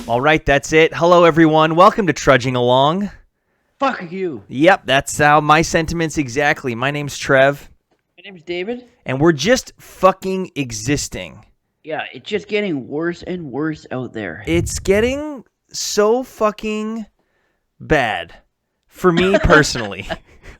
All right, that's it. Hello, everyone. Welcome to Trudging Along. Fuck you. Yep, that's how my sentiments exactly. My name's Trev. My name's David. And we're just fucking existing. Yeah, it's just getting worse and worse out there. It's getting so fucking bad for me personally.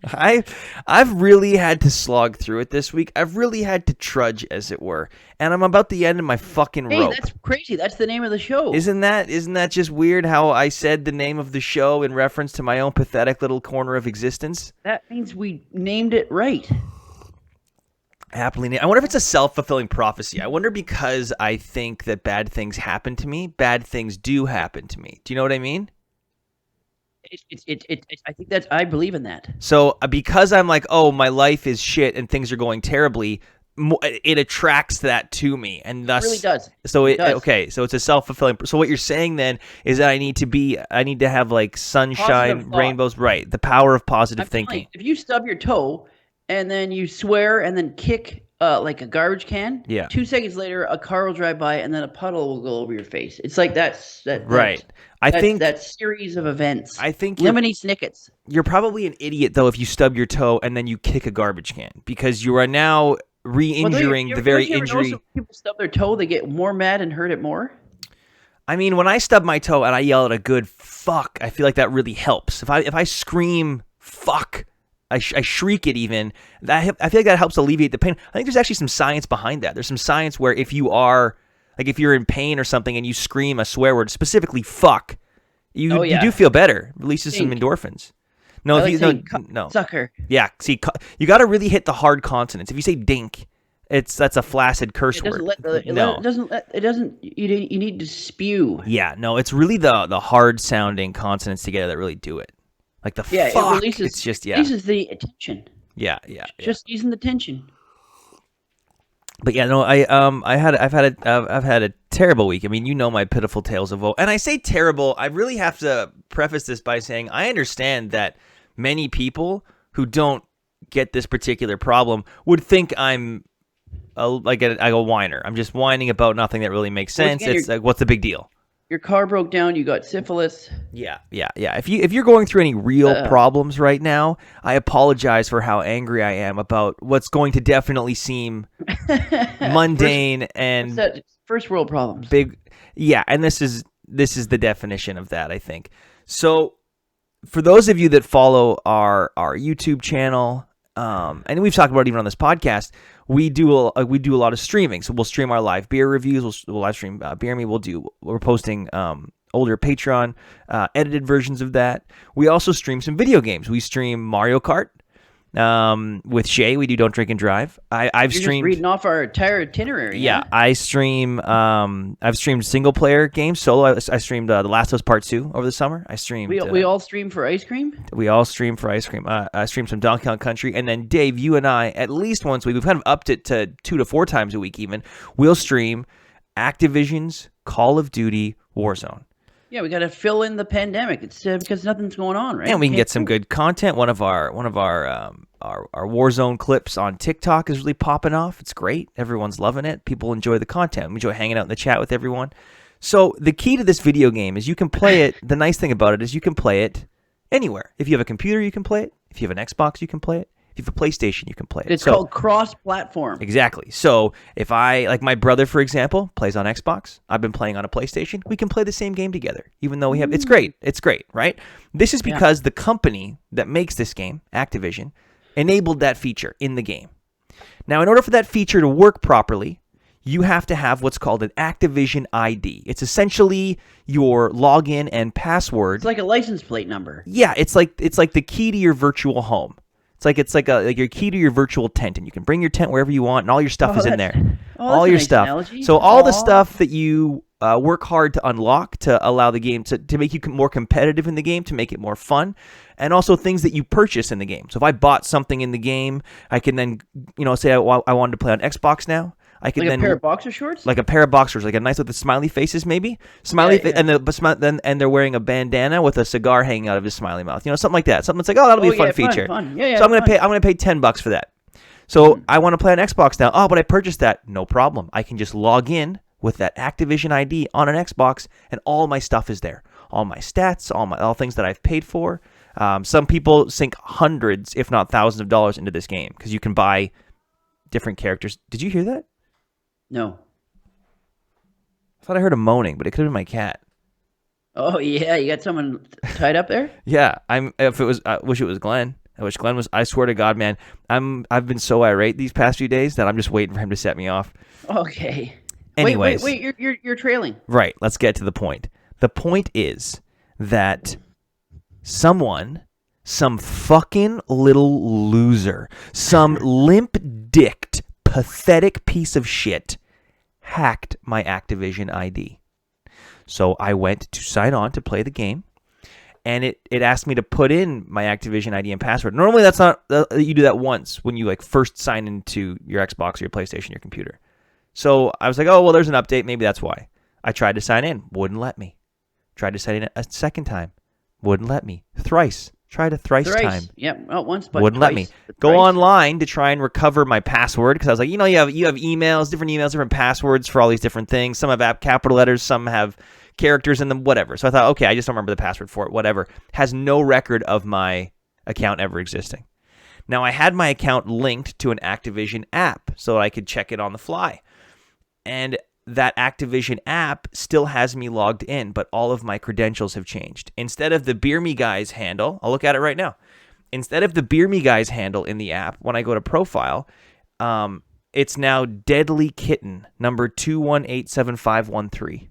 I've really had to slog through it this week. I've really had to trudge, as it were, and I'm about the end of my fucking rope. Hey, that's crazy. That's the name of the show. Isn't that just weird how I said the name of the show in reference to my own pathetic little corner of existence? That means we named it right. Happily, I wonder if it's a self-fulfilling prophecy. I wonder because I think that bad things happen to me, bad things do happen to me. Do you know what I mean? I think that's. I believe in that. So because I'm like, oh, my life is shit and things are going terribly, it attracts that to me, and thus It really does. So It does. okay, so it's a self-fulfilling. So what you're saying then is that I need to have like sunshine, Positive thought. rainbows, right? The power of positive thinking. If you stub your toe and then you swear and then kick like a garbage can, Yeah. 2 seconds later a car will drive by and then a puddle will go over your face. It's like that. Right. I think that series of events. I think Lemony Snickets. you're probably an idiot though if you stub your toe and then you kick a garbage can, because you are now re-injuring the very injury. When people stub their toe, they get more mad and hurt it more. I mean, when I stub my toe and I yell at a good fuck, I feel like that really helps. If I scream fuck, I shriek it even, I feel like that helps alleviate the pain. I think there's actually some science behind that. There's some science where if you're in pain or something and you scream a swear word, specifically fuck, you do feel better. Releases some endorphins. No, no. Sucker. Yeah, see, you got to really hit the hard consonants. If you say dink, that's a flaccid curse word. It doesn't. You need to spew. Yeah, no, it's really the hard sounding consonants together that really do it. Like the fuck. It releases. It's just releases the tension. Yeah. Just easing the tension. But yeah, no, I've had a terrible week. I mean, you know my pitiful tales of woe. And I say terrible, I really have to preface this by saying I understand that many people who don't get this particular problem would think I'm like a whiner. I'm just whining about nothing that really makes sense. It's like, what's the big deal? Your car broke down. You got syphilis. Yeah. If you're going through any real problems right now, I apologize for how angry I am about what's going to definitely seem mundane and first world problems. Big. Yeah, and this is the definition of that, I think. So, for those of you that follow our YouTube channel, and we've talked about it even on this podcast, we do a lot of streaming. So we'll stream our live beer reviews. We'll live stream Beer Me. We're posting older Patreon edited versions of that. We also stream some video games. We stream Mario Kart with Shay. We do Don't Drink and Drive. You're just reading off our entire itinerary. Yeah, I stream. I've streamed single player games solo. I streamed The Last of Us Part 2 over the summer. I streamed. We all stream for ice cream. We all stream for ice cream. I streamed some Donkey Kong Country, and then Dave, you and I, at least once a week, we've kind of upped it to 2 to 4 times a week. Even we'll stream Activision's Call of Duty Warzone. Yeah, we got to fill in the pandemic. It's because nothing's going on, right? And we can get some good content. One of our Warzone clips on TikTok is really popping off. It's great. Everyone's loving it. People enjoy the content. We enjoy hanging out in the chat with everyone. So the key to this video game is you can play it. The nice thing about it is you can play it anywhere. If you have a computer, you can play it. If you have an Xbox, you can play it. If you have a PlayStation, you can play it. It's called cross-platform. Exactly. So if like my brother, for example, plays on Xbox, I've been playing on a PlayStation, we can play the same game together, even though it's great. It's great, right? This is because the company that makes this game, Activision, enabled that feature in the game. Now, in order for that feature to work properly, you have to have what's called an Activision ID. It's essentially your login and password. It's like a license plate number. Yeah, it's like the key to your virtual home. It's like your key to your virtual tent, and you can bring your tent wherever you want, and all your stuff is in there. All your stuff. Analogy. So all the stuff that you work hard to unlock to allow the game to make you more competitive in the game, to make it more fun, and also things that you purchase in the game. So if I bought something in the game, I can then say I wanted to play on Xbox now. I can a pair of boxer shorts? Like a pair of boxers, like a nice with the smiley faces, maybe and they're wearing a bandana with a cigar hanging out of his smiley mouth. Something like that. Something that's like, that'll be a fun feature. Fun. Yeah, so I'm gonna pay $10 for that. So I want to play on Xbox now. Oh, but I purchased that. No problem. I can just log in with that Activision ID on an Xbox, and all my stuff is there. All my stats, all things that I've paid for. Some people sink hundreds, if not thousands of dollars into this game because you can buy different characters. Did you hear that? No. I thought I heard a moaning, but it could have been my cat. Oh yeah, you got someone tied up there? Yeah, I wish it was Glenn. I wish Glenn was. I swear to God, man, I've been so irate these past few days that I'm just waiting for him to set me off. Okay. Anyways, wait, you're trailing. Right. Let's get to the point. The point is that some fucking little loser, some limp-dicked, pathetic piece of shit hacked my Activision ID. So I went to sign on to play the game, and it asked me to put in my Activision ID and password. Normally, that's not you do that once when you like first sign into your Xbox or your PlayStation, your computer. So I was like, oh well, there's an update. Maybe that's why. I tried to sign in, wouldn't let me. Tried to sign in a second time, wouldn't let me. Thrice. Tried a thrice time. Yep, not once, but wouldn't twice. let me. Go online to try and recover my password because I was like, you have emails, different passwords for all these different things. Some have capital letters, some have characters in them, whatever. So I thought, okay, I just don't remember the password for it, whatever. Has no record of my account ever existing. Now I had my account linked to an Activision app so I could check it on the fly. And that Activision app still has me logged in, but all of my credentials have changed. Instead of the Beer Me Guys handle, I'll look at it right now. Instead of the Beer Me Guys handle in the app, when I go to profile, it's now Deadly Kitten, number 2187513.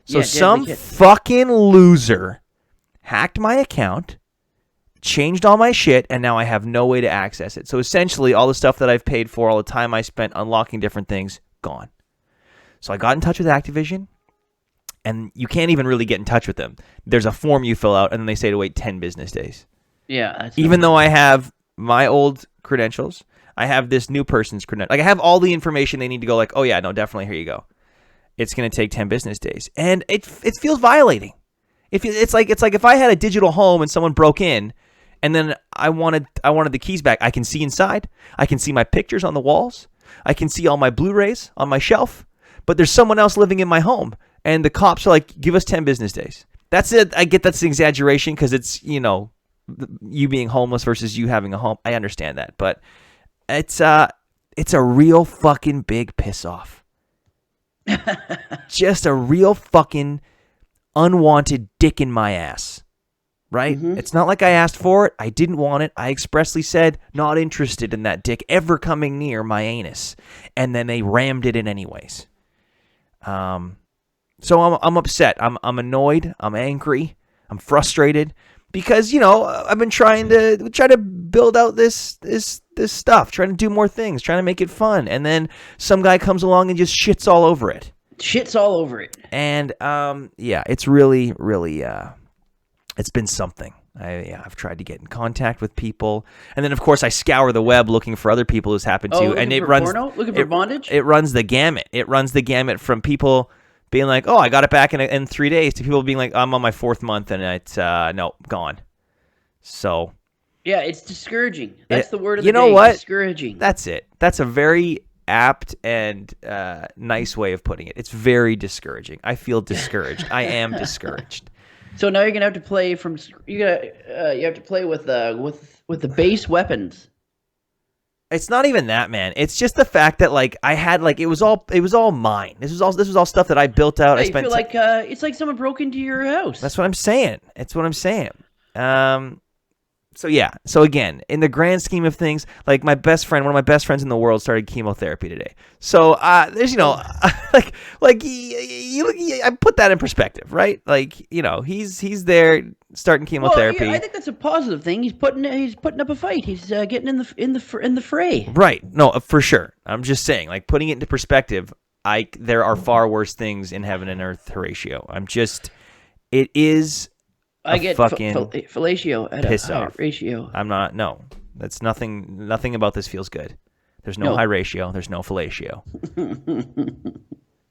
So some fucking loser hacked my account, changed all my shit, and now I have no way to access it. So essentially, all the stuff that I've paid for, all the time I spent unlocking different things, gone. So I got in touch with Activision, and you can't even really get in touch with them. There's a form you fill out, and then they say to wait 10 business days. Yeah. Even though I have my old credentials, I have this new person's credentials. Like I have all the information they need to go like, oh yeah, no, definitely, here you go. It's going to take 10 business days. And it feels violating. It's like if I had a digital home and someone broke in, and then I wanted the keys back. I can see inside. I can see my pictures on the walls. I can see all my Blu-rays on my shelf. But there's someone else living in my home, and the cops are like, give us 10 business days. That's it. I get that's an exaggeration because it's, you being homeless versus you having a home. I understand that, but it's a real fucking big piss off. Just a real fucking unwanted dick in my ass, right? Mm-hmm. It's not like I asked for it. I didn't want it. I expressly said not interested in that dick ever coming near my anus, and then they rammed it in anyways. So I'm upset. I'm annoyed. I'm angry. I'm frustrated because I've been trying to build out this stuff, trying to do more things, trying to make it fun, and then some guy comes along and just shits all over it. And yeah, it's really it's been something. I've tried to get in contact with people, and then of course I scour the web looking for other people who's happened to, and it runs looking for bondage. It runs the gamut. It runs the gamut from people being like, "Oh, I got it back in 3 days," to people being like, "I'm on my 4th month and it's no gone." So yeah, it's discouraging. That's the word of the day. You know what? Discouraging. That's it. That's a very apt and nice way of putting it. It's very discouraging. I feel discouraged. I am discouraged. So now you're gonna have to play you have to play with the base weapons. It's not even that, man. It's just the fact that like I had like it was all mine. This was all stuff that I built out. Yeah, I spent. You feel like it's like someone broke into your house. That's what I'm saying. So yeah. So again, in the grand scheme of things, like one of my best friends in the world started chemotherapy today. So there's I put that in perspective, right? Like he's there starting chemotherapy. Well, yeah, I think that's a positive thing. He's putting up a fight. He's getting in the fray. Right. No, for sure. I'm just saying, like putting it into perspective. There are far worse things in heaven and earth, Horatio. It is. I get fucking fellatio at piss a high off. ratio. I'm not. No, that's nothing. Nothing about this feels good. There's no high ratio. There's no fellatio.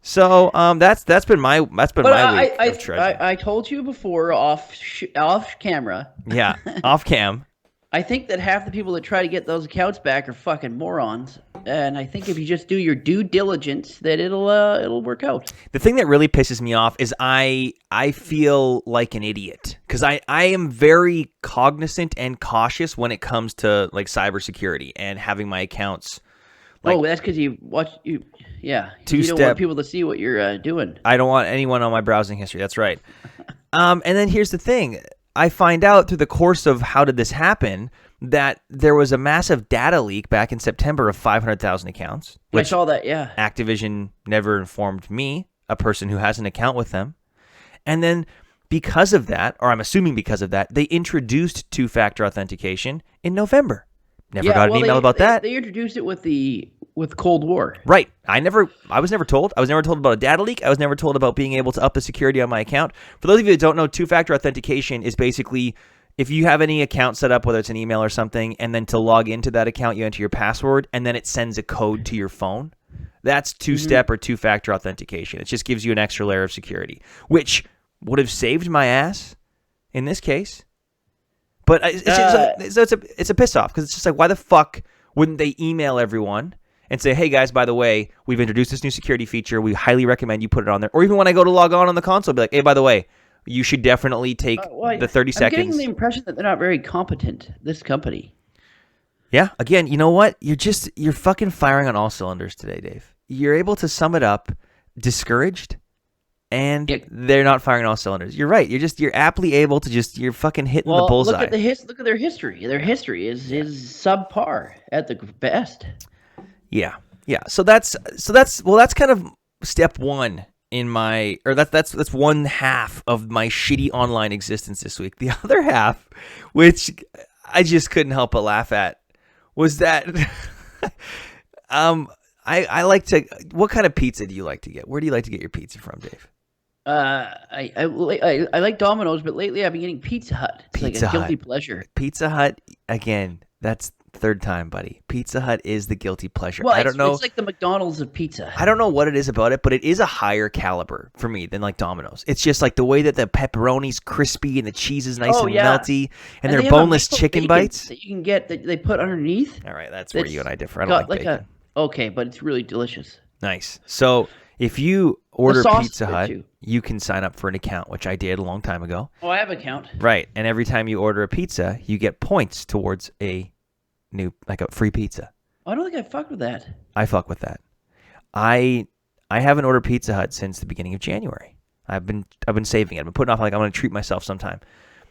So that's been my week of trudging. I told you before off camera. Yeah, off cam. I think that half the people that try to get those accounts back are fucking morons. And I think if you just do your due diligence, that it'll work out. The thing that really pisses me off is I feel like an idiot because I am very cognizant and cautious when it comes to like cybersecurity and having my accounts. Like, that's because you don't two-step. want people to see what you're doing. I don't want anyone on my browsing history. That's right. And then here's the thing. I find out through the course of how did this happen that there was a massive data leak back in September of 500,000 accounts. I saw that, yeah. Activision never informed me, a person who has an account with them. And then because of that, or I'm assuming because of that, they introduced two-factor authentication in November. Never got an email about that. They introduced it with Cold War. Right. I was never told. I was never told about a data leak. I was never told about being able to up the security on my account. For those of you that don't know, two-factor authentication is basically if you have any account set up, whether it's an email or something, and then to log into that account, you enter your password, and then it sends a code to your phone. That's two-step or two-factor authentication. It just gives you an extra layer of security, which would have saved my ass in this case. But it's a piss off because it's just like, why the fuck wouldn't they email everyone and say, hey guys, by the way, we've introduced this new security feature. We highly recommend you put it on there. Or even when I go to log on the console, be like, hey, by the way, you should definitely take the 30 seconds. I'm getting the impression that they're not very competent, this company. Yeah, again, you know what? You're fucking firing on all cylinders today, Dave. You're able to sum it up discouraged. And they're not firing on all cylinders. You're right. You're aptly able to you're fucking hitting the bullseye. Look at their history. Their history is subpar at the best. Yeah. So that's kind of step one in my, or that's one half of my shitty online existence this week. The other half, which I just couldn't help but laugh at, was that I like to. What kind of pizza do you like to get? Where do you like to get your pizza from, Dave? I like Domino's, but lately I've been getting Pizza Hut. It's like a guilty pleasure. Pizza Hut, again, that's third time, buddy. Pizza Hut is the guilty pleasure. Well, I don't know. It's like the McDonald's of pizza. I don't know what it is about it, but it is a higher caliber for me than like Domino's. It's just like the way that the pepperoni's crispy and the cheese is nice and melty, and they're boneless chicken bites that you can get that they put underneath. All right, that's where you and I differ. I don't like bacon. Okay, but it's really delicious. Nice. So if you order Pizza Hut, you can sign up for an account, which I did a long time ago. Oh, I have an account. Right, and every time you order a pizza, you get points towards a free pizza. Oh, I don't think I fucked with that. I fuck with that. I haven't ordered Pizza Hut since the beginning of January. I've been saving it. I've been putting off I'm going to treat myself sometime.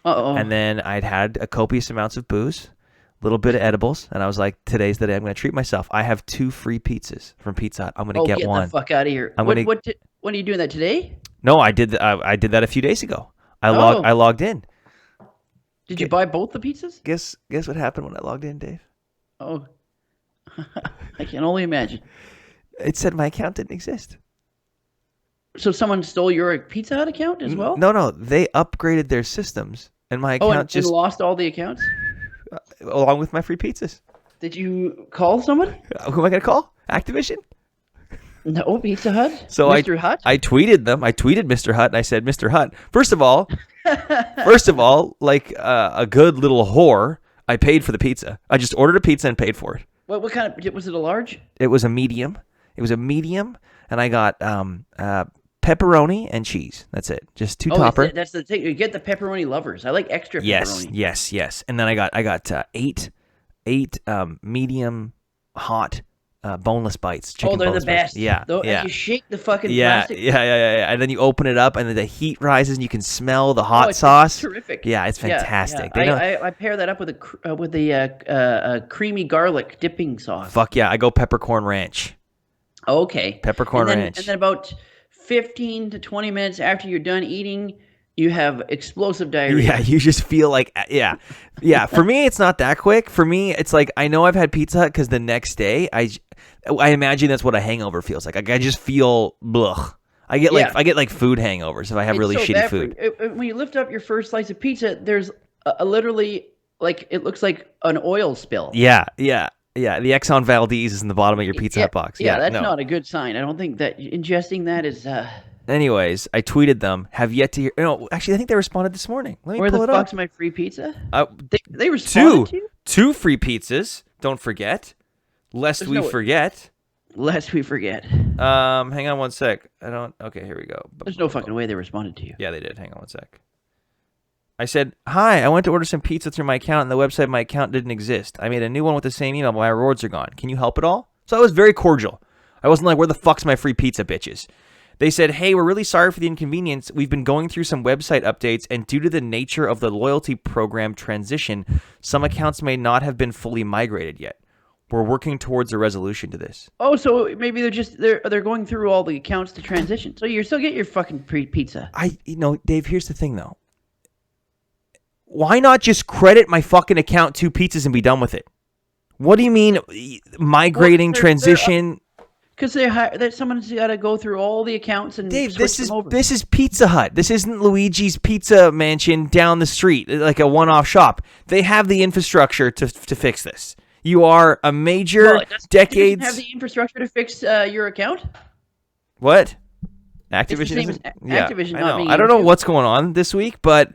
And then I'd had a copious amounts of booze, a little bit of edibles, and I was like, today's the day I'm going to treat myself. I have 2 free pizzas from Pizza Hut. I'm going to get one. Get the fuck out of here. When are you doing that today? No, I did that a few days ago. I logged in. Did you buy both the pizzas? Guess what happened when I logged in, Dave? Oh, I can only imagine. It said my account didn't exist. So someone stole your Pizza Hut account as well? No. They upgraded their systems, and my account just lost all the accounts? Along with my free pizzas. Did you call somebody? Who am I going to call? Activision? No, Pizza Hut? So Mr. Hut? I tweeted them. I tweeted Mr. Hut, and I said, Mr. Hut, first of all, like a good little whore, I paid for the pizza. I just ordered a pizza and paid for it. What kind of, was it a large? It was a medium. And I got pepperoni and cheese. That's it. Just 2 topper. That's the thing. You get the pepperoni lovers. I like extra pepperoni. Yes. And then I got eight medium hot boneless bites. Chicken they're the best. Bites. Yeah. You shake the fucking plastic. Yeah. And then you open it up, and then the heat rises, and you can smell the hot sauce. It's terrific. Yeah, it's fantastic. Yeah. I pair that up with a creamy garlic dipping sauce. Fuck yeah! I go peppercorn ranch. Okay. Peppercorn ranch. And then about 15 to 20 minutes after you're done eating, you have explosive diarrhea. Yeah, you just feel like, yeah. For me, it's not that quick. For me, it's like, I know I've had Pizza Hut because the next day, I imagine that's what a hangover feels like. I just feel, blech. I get like food hangovers if I have really shitty food. When you lift up your first slice of pizza, there's literally, like, it looks like an oil spill. Yeah. The Exxon Valdez is in the bottom of your Pizza Hut box. Yeah, that's not a good sign. I don't think that ingesting that is Anyways, I tweeted them. Have yet to hear. No, actually, I think they responded this morning. Let me Where pull the it up. fuck's my free pizza? They responded to you? Two free pizzas. Don't forget. Lest There's we no- forget. Lest we forget. Hang on one sec. I don't. Okay, here we go. There's no fucking way they responded to you. Yeah, they did. Hang on one sec. I said, hi, I went to order some pizza through my account, and the website my account didn't exist. I made a new one with the same email, but my rewards are gone. Can you help at all? So I was very cordial. I wasn't like, where the fuck's my free pizza, bitches? They said, hey, we're really sorry for the inconvenience. We've been going through some website updates, and due to the nature of the loyalty program transition, some accounts may not have been fully migrated yet. We're working towards a resolution to this. Oh, so maybe they're going through all the accounts to transition. So you still get your fucking free pizza. Dave, here's the thing, though. Why not just credit my fucking account 2 pizzas and be done with it? What do you mean migrating, transition? Because someone's got to go through all the accounts and Dave, switch them over. this is Pizza Hut. This isn't Luigi's Pizza Mansion down the street, like a one-off shop. They have the infrastructure to fix this. You are a major decades. Have the infrastructure to fix your account? What? Activision. Activision. I don't know what's going on this week, but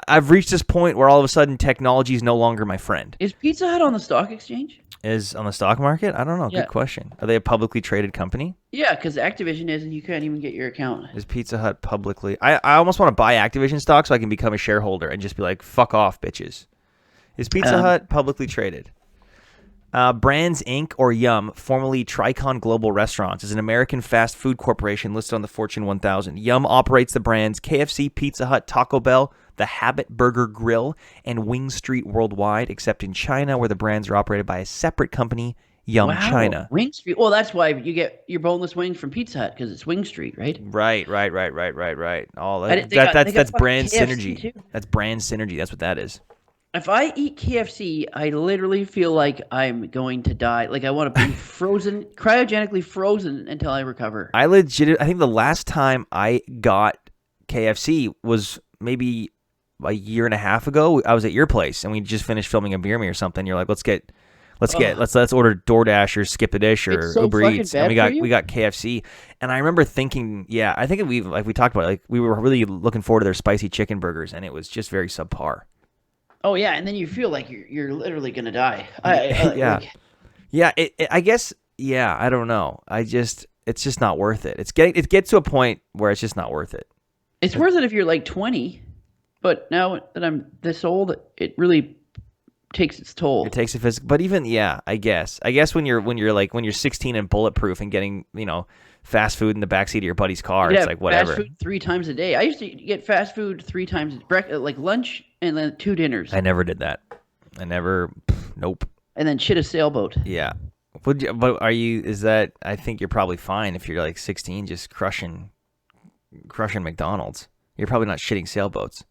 I've reached this point where all of a sudden technology is no longer my friend. Is Pizza Hut on the stock exchange? Is on the stock market? I don't know. Yeah. Good question. Are they a publicly traded company? Yeah, because Activision is, and you can't even get your account. Is Pizza Hut publicly? I almost want to buy Activision stock so I can become a shareholder and just be like, fuck off, bitches. Is Pizza Hut publicly traded? Brands Inc. or Yum, formerly Tricon Global Restaurants, is an American fast food corporation listed on the Fortune 1000. Yum operates the brands KFC, Pizza Hut, Taco Bell, The Habit Burger Grill, and Wing Street worldwide, except in China, where the brands are operated by a separate company, Yum China. Wing Street. Well, that's why you get your boneless wings from Pizza Hut, because it's Wing Street, right? Right. All They that's got brand KFC synergy. too. That's brand synergy. That's what that is. If I eat KFC, I literally feel like I'm going to die. Like I want to be frozen, cryogenically frozen until I recover. I think the last time I got KFC was maybe a year and a half ago. I was at your place and we just finished filming a Beer Me or something. You're like, let's order DoorDash or Skip the Dish or Uber Eats. And we got KFC. And I remember thinking, I think we talked about it, like we were really looking forward to their spicy chicken burgers, and it was just very subpar. Oh yeah, and then you feel like you're literally gonna die. I guess. Yeah, I don't know. It's just not worth it. It gets to a point where it's just not worth it. It's worth it if you're like 20, but now that I'm this old, it really takes its toll. It takes a physical, but even I guess when you're 16 and bulletproof and getting fast food in the backseat of your buddy's car, it's like whatever. Fast food 3 times a day. I used to get fast food 3 times, like lunch and then 2 dinners. I never did that. Nope. And then shit a sailboat. Yeah. But I think you're probably fine if you're like 16, just crushing McDonald's. You're probably not shitting sailboats.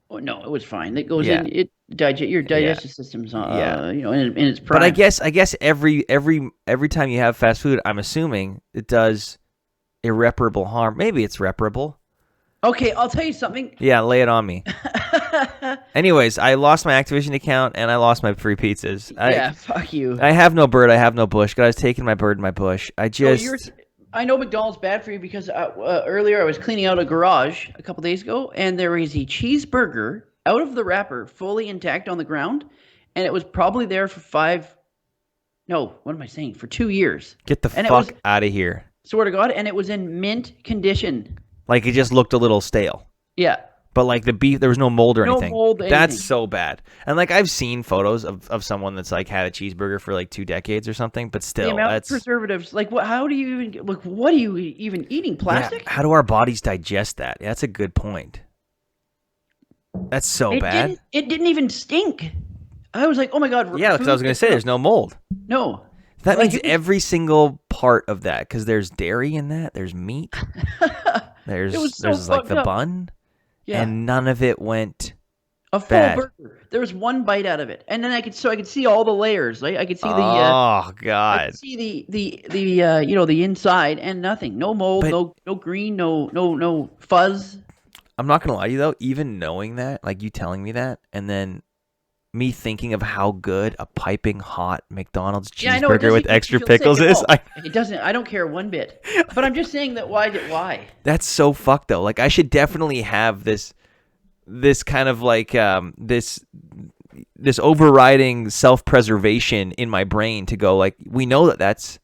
Oh, no, it was fine. It goes in. Your digestive system's in its prime. But I guess every time you have fast food, I'm assuming it does irreparable harm. Maybe it's reparable. Okay, I'll tell you something. Yeah, lay it on me. Anyways, I lost my Activision account and I lost my free pizzas. Fuck you. I have no bird. I have no bush. Guys, taking my bird and my bush. I know McDonald's bad for you because earlier I was cleaning out a garage a couple days ago, and there was a cheeseburger out of the wrapper, fully intact on the ground, and it was probably there for 2 years. Get the fuck out of here. Swear to God, and it was in mint condition. Like it just looked a little stale. Yeah. But like the beef, there was no mold or anything. No mold, anything. That's so bad. And like I've seen photos of someone that's like had a cheeseburger for like 2 decades or something, but still, the amount of preservatives. Like what? How do you even like? What are you even eating? Plastic? Yeah, how do our bodies digest that? Yeah, that's a good point. That's so bad. It didn't even stink. I was like, oh my God. Yeah, because I was going to say there's no mold. No. That means every single part of that, because there's dairy in that, there's meat, there's like the bun, and none of it went a full bad. burger. There was one bite out of it, and then I could see all the layers. Right? I could see the oh God, I could see the inside and nothing, no mold, no green, no fuzz. I'm not gonna lie to you though, even knowing that, like you telling me that, and then me thinking of how good a piping hot McDonald's Yeah, I know it cheeseburger doesn't with make you extra feel sick pickles at is. all. It doesn't. I don't care one bit. But I'm just saying that why? That's so fucked though. Like I should definitely have this kind of like this overriding self-preservation in my brain to go like, we know that that's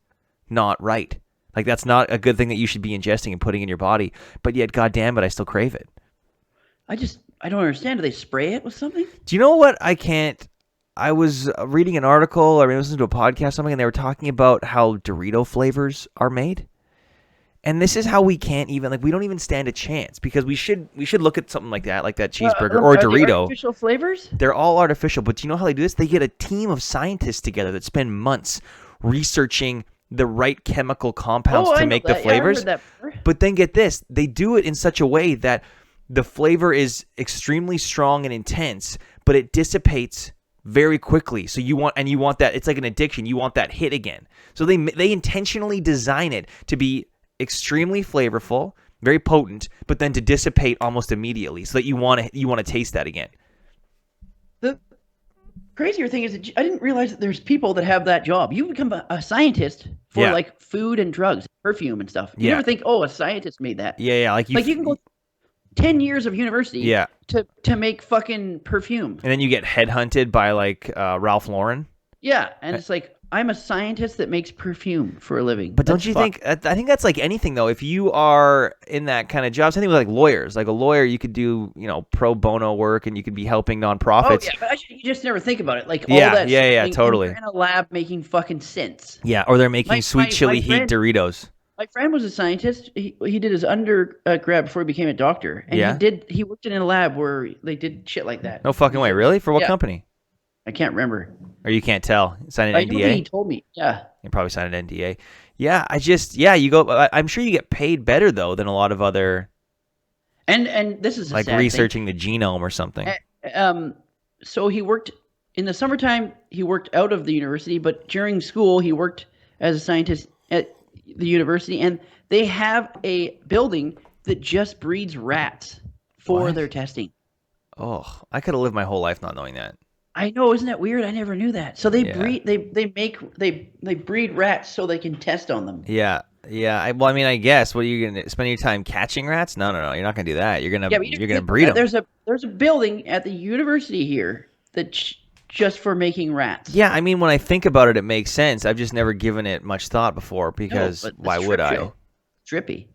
not right. Like that's not a good thing that you should be ingesting and putting in your body, but yet goddamn it, I still crave it. I don't understand. Do they spray it with something? Do you know what I was reading an article or maybe listening to a podcast or something, and they were talking about how Dorito flavors are made. And this is how we can't even, like, we don't even stand a chance, because we should look at something like that cheeseburger or are Dorito. They artificial flavors? They're all artificial, but do you know how they do this? They get a team of scientists together that spend months researching the right chemical compounds to make the flavors. Yeah, I heard that before. But then get this, they do it in such a way that the flavor is extremely strong and intense, but it dissipates very quickly. So you want that, it's like an addiction. You want that hit again. So they intentionally design it to be extremely flavorful, very potent, but then to dissipate almost immediately, so that you want to taste that again. The crazier thing is that I didn't realize that there's people that have that job. You become a scientist for like food and drugs, perfume and stuff. You never think, oh, a scientist made that. Yeah. Like you can go 10 years of university to make fucking perfume. And then you get headhunted by like Ralph Lauren. Yeah, and it's like, I'm a scientist that makes perfume for a living. But don't you think, I think that's like anything though. If you are in that kind of job, something with like lawyers, like a lawyer, you could do, pro bono work and you could be helping nonprofits. Oh, yeah, but you just never think about it. Like all that shit totally. in a lab making fucking sense. Yeah, or they're making sweet chili heat Doritos. My friend was a scientist. He did his undergrad before he became a doctor. And he worked in a lab where they did shit like that. No fucking way. Really? For what company? I can't remember. Or you can't tell. Sign an NDA? He told me. Yeah. You probably signed an NDA. Yeah, you go. I'm sure you get paid better though than a lot of other. And this is like researching the genome or something. So he worked in the summertime. He worked out of the university, but during school he worked as a scientist at the university, and they have a building that just breeds rats for their testing. Oh, I could have lived my whole life not knowing that. I know, isn't that weird? I never knew that. So they breed, they breed rats so they can test on them. Yeah. I guess. What are you gonna spend your time catching rats? No. You're not gonna do that. You're gonna breed them. There's a building at the university here that's just for making rats. Yeah, I mean, when I think about it, it makes sense. I've just never given it much thought before, because why would I? Trippy.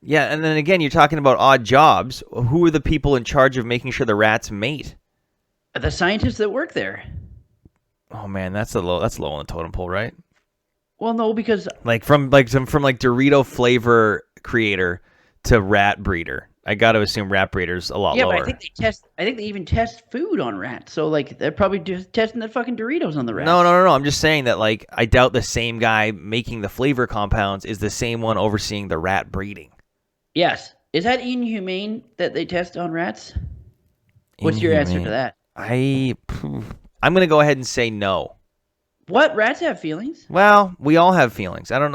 Yeah, and then again, you're talking about odd jobs. Who are the people in charge of making sure the rats mate? The scientists that work there. Oh man, that's low on the totem pole, right? Well, no, because from Dorito flavor creator to rat breeder. I got to assume rat breeder's a lot lower. Yeah, but I think they even test food on rats. So like they're probably just testing the fucking Doritos on the rats. No. I'm just saying that like I doubt the same guy making the flavor compounds is the same one overseeing the rat breeding. Yes. Is that inhumane that they test on rats? What's your answer to that? I'm going to go ahead and say no. What? Rats have feelings? Well, we all have feelings. I don't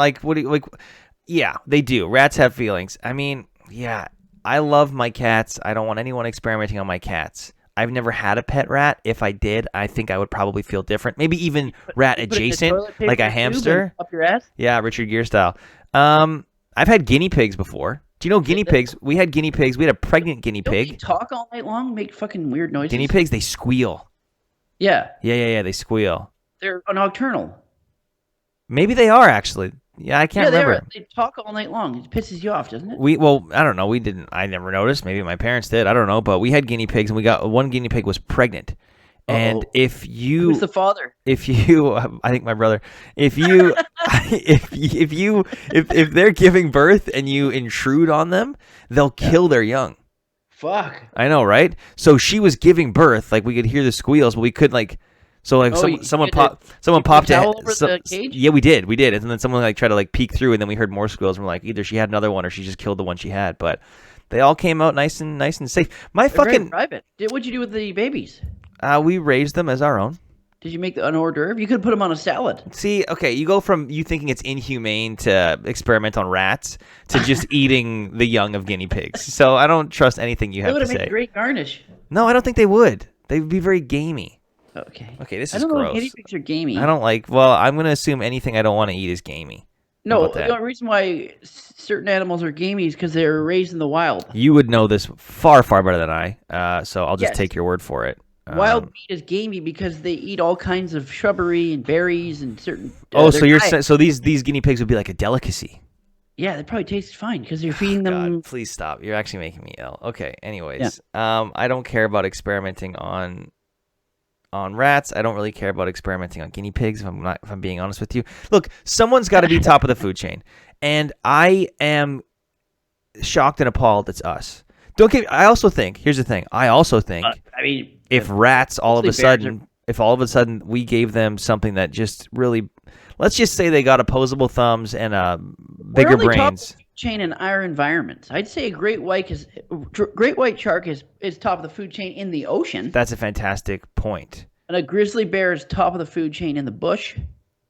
yeah, they do. Rats have feelings. I mean, yeah, I love my cats. I don't want anyone experimenting on my cats. I've never had a pet rat. If I did, I think I would probably feel different. Maybe even rat adjacent, like a hamster. Up your ass? Yeah, Richard Gere style. I've had guinea pigs before. Do you know guinea pigs? We had guinea pigs. We had a pregnant guinea pig. Don't they talk all night long, make fucking weird noises? Guinea pigs, they squeal. Yeah. Yeah, they squeal. They're nocturnal. Maybe they are, actually. Yeah, I can't remember. They talk all night long. It pisses you off, doesn't it? Well, I don't know. We didn't. I never noticed. Maybe my parents did. I don't know. But we had guinea pigs, and we got one guinea pig was pregnant. And if you, who's the father? If you, I think my brother. If you, if they're giving birth and you intrude on them, they'll kill their young. Fuck. I know, right? So she was giving birth, like we could hear the squeals, but we couldn't like. So like someone popped the cage? Yeah, we did, and then someone like tried to like peek through, and then we heard more squeals. And we're like, either she had another one or she just killed the one she had. But they all came out nice and safe. They're very private. What'd you do with the babies? We raised them as our own. Did you make an hors d'oeuvre? You could put them on a salad. See, okay, you go from you thinking it's inhumane to experiment on rats to just eating the young of guinea pigs. So I don't trust anything you have to say. They would have made a great garnish. No, I don't think they would. They would be very gamey. Okay. Okay, this I is don't know if guinea gross. pigs are I gamey. don't like. Well, I'm gonna assume anything I don't want to eat is gamey. How No, about the that? only reason why certain animals are gamey is because they're raised in the wild. You would know this far, far better than I. So I'll just Yes. take your word for it. Wild meat is gamey because they eat all kinds of shrubbery and berries and certain So their diet. so these guinea pigs would be like a delicacy. Yeah, they probably taste fine because you're feeding God, them. please stop. You're actually making me ill. Okay. Yeah. Anyways, I don't care about experimenting on rats. I don't really care about experimenting on guinea pigs. If I'm being honest with you. Look, someone's got to be top of the food chain, and I am shocked and appalled it's us. Don't get. I also think. Here's the thing. I also think I mean, if rats all of a mostly bears sudden, if all of a sudden we gave them something that just really, let's just say they got opposable thumbs and we're bigger only top of brains. the food chain in our environments. I'd say a great white shark is top of the food chain in the ocean, That's a fantastic point. and a grizzly bear is top of the food chain in the bush.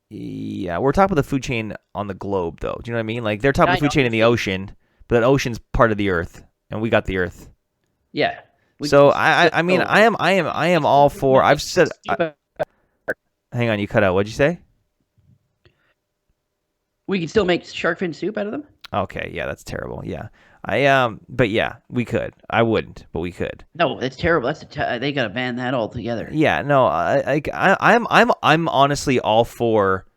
Yeah, we're top of the food chain on the globe, though. Do you know what I mean? Like they're top of I the food know. chain in the ocean, but that ocean's part of the earth, and we got the earth. Yeah. So I mean, I am all for. I've said. Hang on, you cut out. What'd you say? We can still make shark fin soup out of them. Okay, yeah, that's terrible. Yeah, but yeah, we could. I wouldn't, but we could. No, that's terrible. They gotta ban that altogether. Yeah, no, I'm honestly all for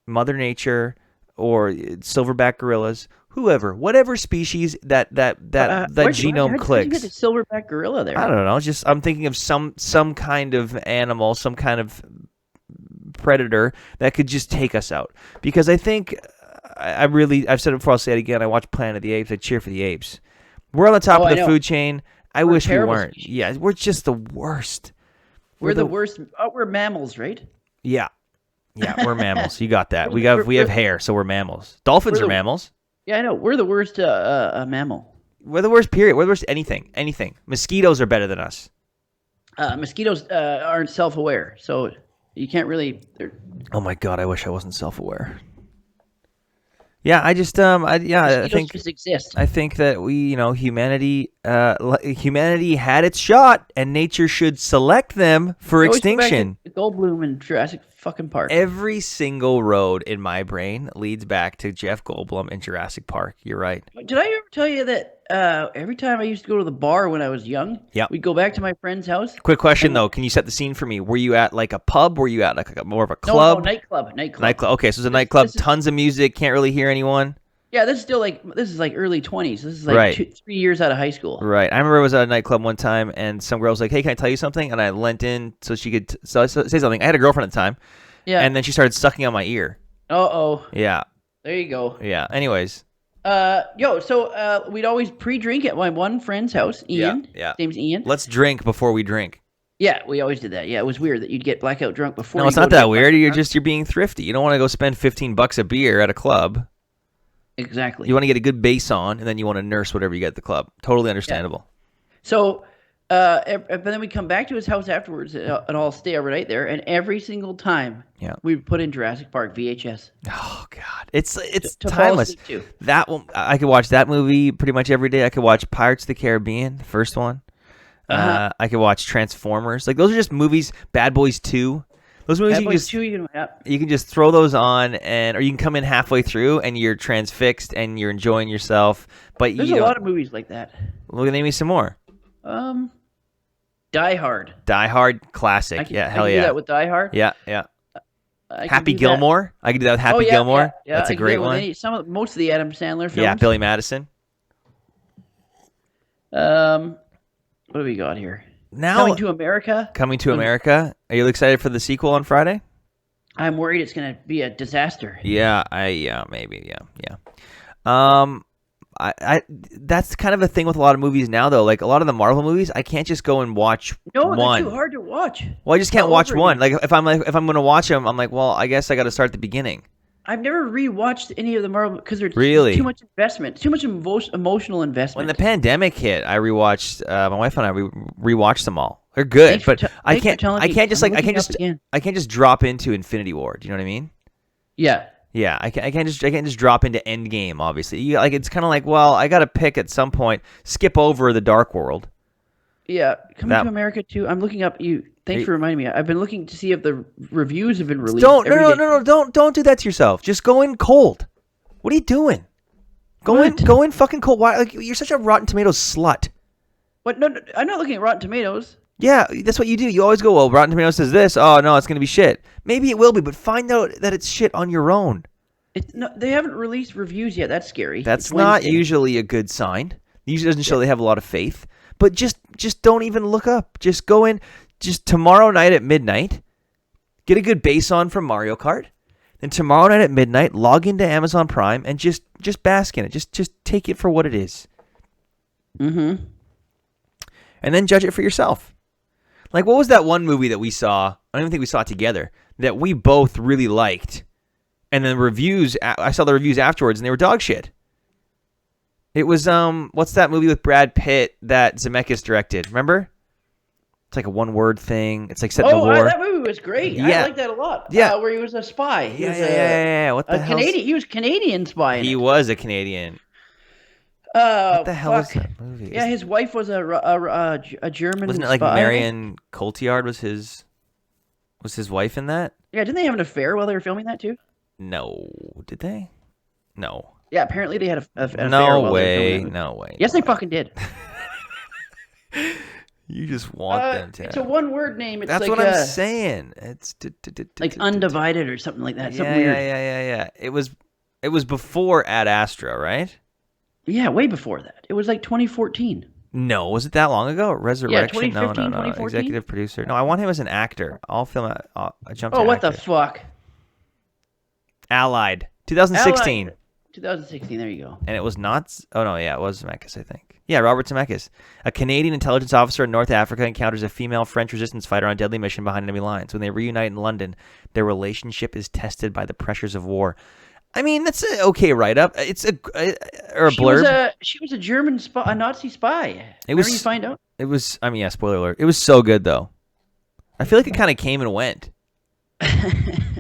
Mother Nature or silverback gorillas, whatever species that genome How'd clicks. you get the silverback gorilla there? I don't know. Just I'm thinking of some kind of animal, some kind of predator that could just take us out. Because I think I've said it before. I'll say it again. I watch Planet of the Apes. I cheer for the apes. We're on the top of the food chain. I wish we weren't. Species. Yeah, we're just the worst. We're the worst. Oh, we're mammals, right? Yeah, we're mammals. You got that. We have hair, so we're mammals. Dolphins are mammals. Yeah, I know. We're the worst mammal. We're the worst. Period. We're the worst. Anything. Mosquitoes are better than us. Mosquitoes aren't self-aware, so you can't really. Oh my God! I wish I wasn't self-aware. Yeah, I just I think just exist. I think that humanity had its shot, and nature should select them for extinction. Goldblum in Jurassic fucking Park. Every single road in my brain leads back to Jeff Goldblum in Jurassic Park. You're right. Did I ever tell you that every time I used to go to the bar when I was young, we'd go back to my friend's house? Quick question though, can you set the scene for me? Were you at like a pub? Were you at like more of a club? No, nightclub. Okay, so it's a nightclub. Tons of music. Can't really hear anyone. Yeah, this is like early 20s. This is like 3 years out of high school. Right. I remember I was at a nightclub one time, and some girl was like, "Hey, can I tell you something?" And I leant in so she could say something. I had a girlfriend at the time. Yeah. And then she started sucking on my ear. Uh-oh. Yeah. There you go. Yeah. Anyways. So we'd always pre-drink at my one friend's house, Ian. Yeah. His name's Ian. Let's drink before we drink. Yeah, we always did that. Yeah, it was weird that you'd get blackout drunk before. No, it's not that weird. You're being thrifty. You don't want to go spend $15 a beer at a club. Exactly. You want to get a good base on, and then you want to nurse whatever you get at the club. Totally understandable. Yeah. So, but then we come back to his house afterwards, and I'll stay overnight there. And every single time, we put in Jurassic Park VHS. Oh God, it's to timeless. That one, I could watch that movie pretty much every day. I could watch Pirates of the Caribbean, the first one. I could watch Transformers. Like those are just movies. Bad Boys 2. Those movies you can just throw those on, or you can come in halfway through and you're transfixed and you're enjoying yourself. But there's a lot of movies like that. Well, name me some more. Die Hard. Die Hard, classic. I can do that with Die Hard. Yeah. Happy Gilmore. I can do that with Happy Gilmore. Yeah, that's a great one. Most of the Adam Sandler films. Yeah, Billy Madison. What do we got here? Now, Coming to America. Coming to America. Are you excited for the sequel on Friday? I'm worried it's going to be a disaster. Yeah, maybe. I that's kind of a thing with a lot of movies now, though. Like a lot of the Marvel movies, I can't just go and watch one. No, they're too hard to watch. Well, I just can't watch one. Like if I'm going to watch them, I'm like, well, I guess I got to start at the beginning. I've never rewatched any of the Marvel because there's too much investment, too much emotional investment. When the pandemic hit, I rewatched. My wife and I rewatched them all. They're good, but I can't just drop into Infinity War. Do you know what I mean? Yeah. Yeah, I can't just drop into Endgame. Obviously, it's kind of like, well, I got to pick at some point. Skip over the Dark World. Yeah, Coming That to America too. I'm looking up. Thanks for reminding me. I've been looking to see if the reviews have been released. Don't do that to yourself. Just go in cold. What are you doing? Go in fucking cold. Why? Like, you're such a Rotten Tomatoes slut. What? No, I'm not looking at Rotten Tomatoes. Yeah, that's what you do. You always go, well, Rotten Tomatoes says this. Oh, no, it's going to be shit. Maybe it will be, but find out that it's shit on your own. They haven't released reviews yet. That's scary. That's not usually a good sign. Usually doesn't show they have a lot of faith. But just don't even look up. Just go in just tomorrow night at midnight. Get a good bass on from Mario Kart. Then tomorrow night at midnight, log into Amazon Prime and just bask in it. Just take it for what it is. Mm-hmm. And then judge it for yourself. Like, what was that one movie that we saw? I don't even think we saw it together. That we both really liked. And then I saw the reviews afterwards, and they were dog shit. It was, what's that movie with Brad Pitt that Zemeckis directed? Remember? It's like a one-word thing. It's like set in the war. That movie was great. Yeah. I liked that a lot. Yeah. Where he was a spy. He was What the hell? He was a Canadian spy. He was a Canadian. What the hell is that movie? Yeah, his wife was a German. Wasn't it like spy, Marion Cotillard was his wife in that? Yeah, didn't they have an affair while they were filming that too? No, did they? No. Yeah, apparently they had an affair. No way. No way. Yes, they fucking did. You just want them to. It's a one-word name. That's what I'm saying. It's like Undivided or something like that. Something weird. weird. Yeah. It was before Ad Astra, right? Yeah, way before that. It was like 2014. No, was it that long ago? Resurrection? Yeah, 2015, 2014? Executive producer. No, I want him as an actor. I'll film it. I jumped. Oh, what the fuck? Allied. 2016. Allied. 2016. There you go. And it was not. Oh no, yeah, it was Zemeckis, I think. Yeah, Robert Zemeckis. A Canadian intelligence officer in North Africa encounters a female French resistance fighter on a deadly mission behind enemy lines. When they reunite in London, their relationship is tested by the pressures of war. I mean, that's an okay write-up. It's a blurb. She was a German spy, a Nazi spy. You find out? It was. I mean, yeah. Spoiler alert. It was so good though. I feel like it kind of came and went.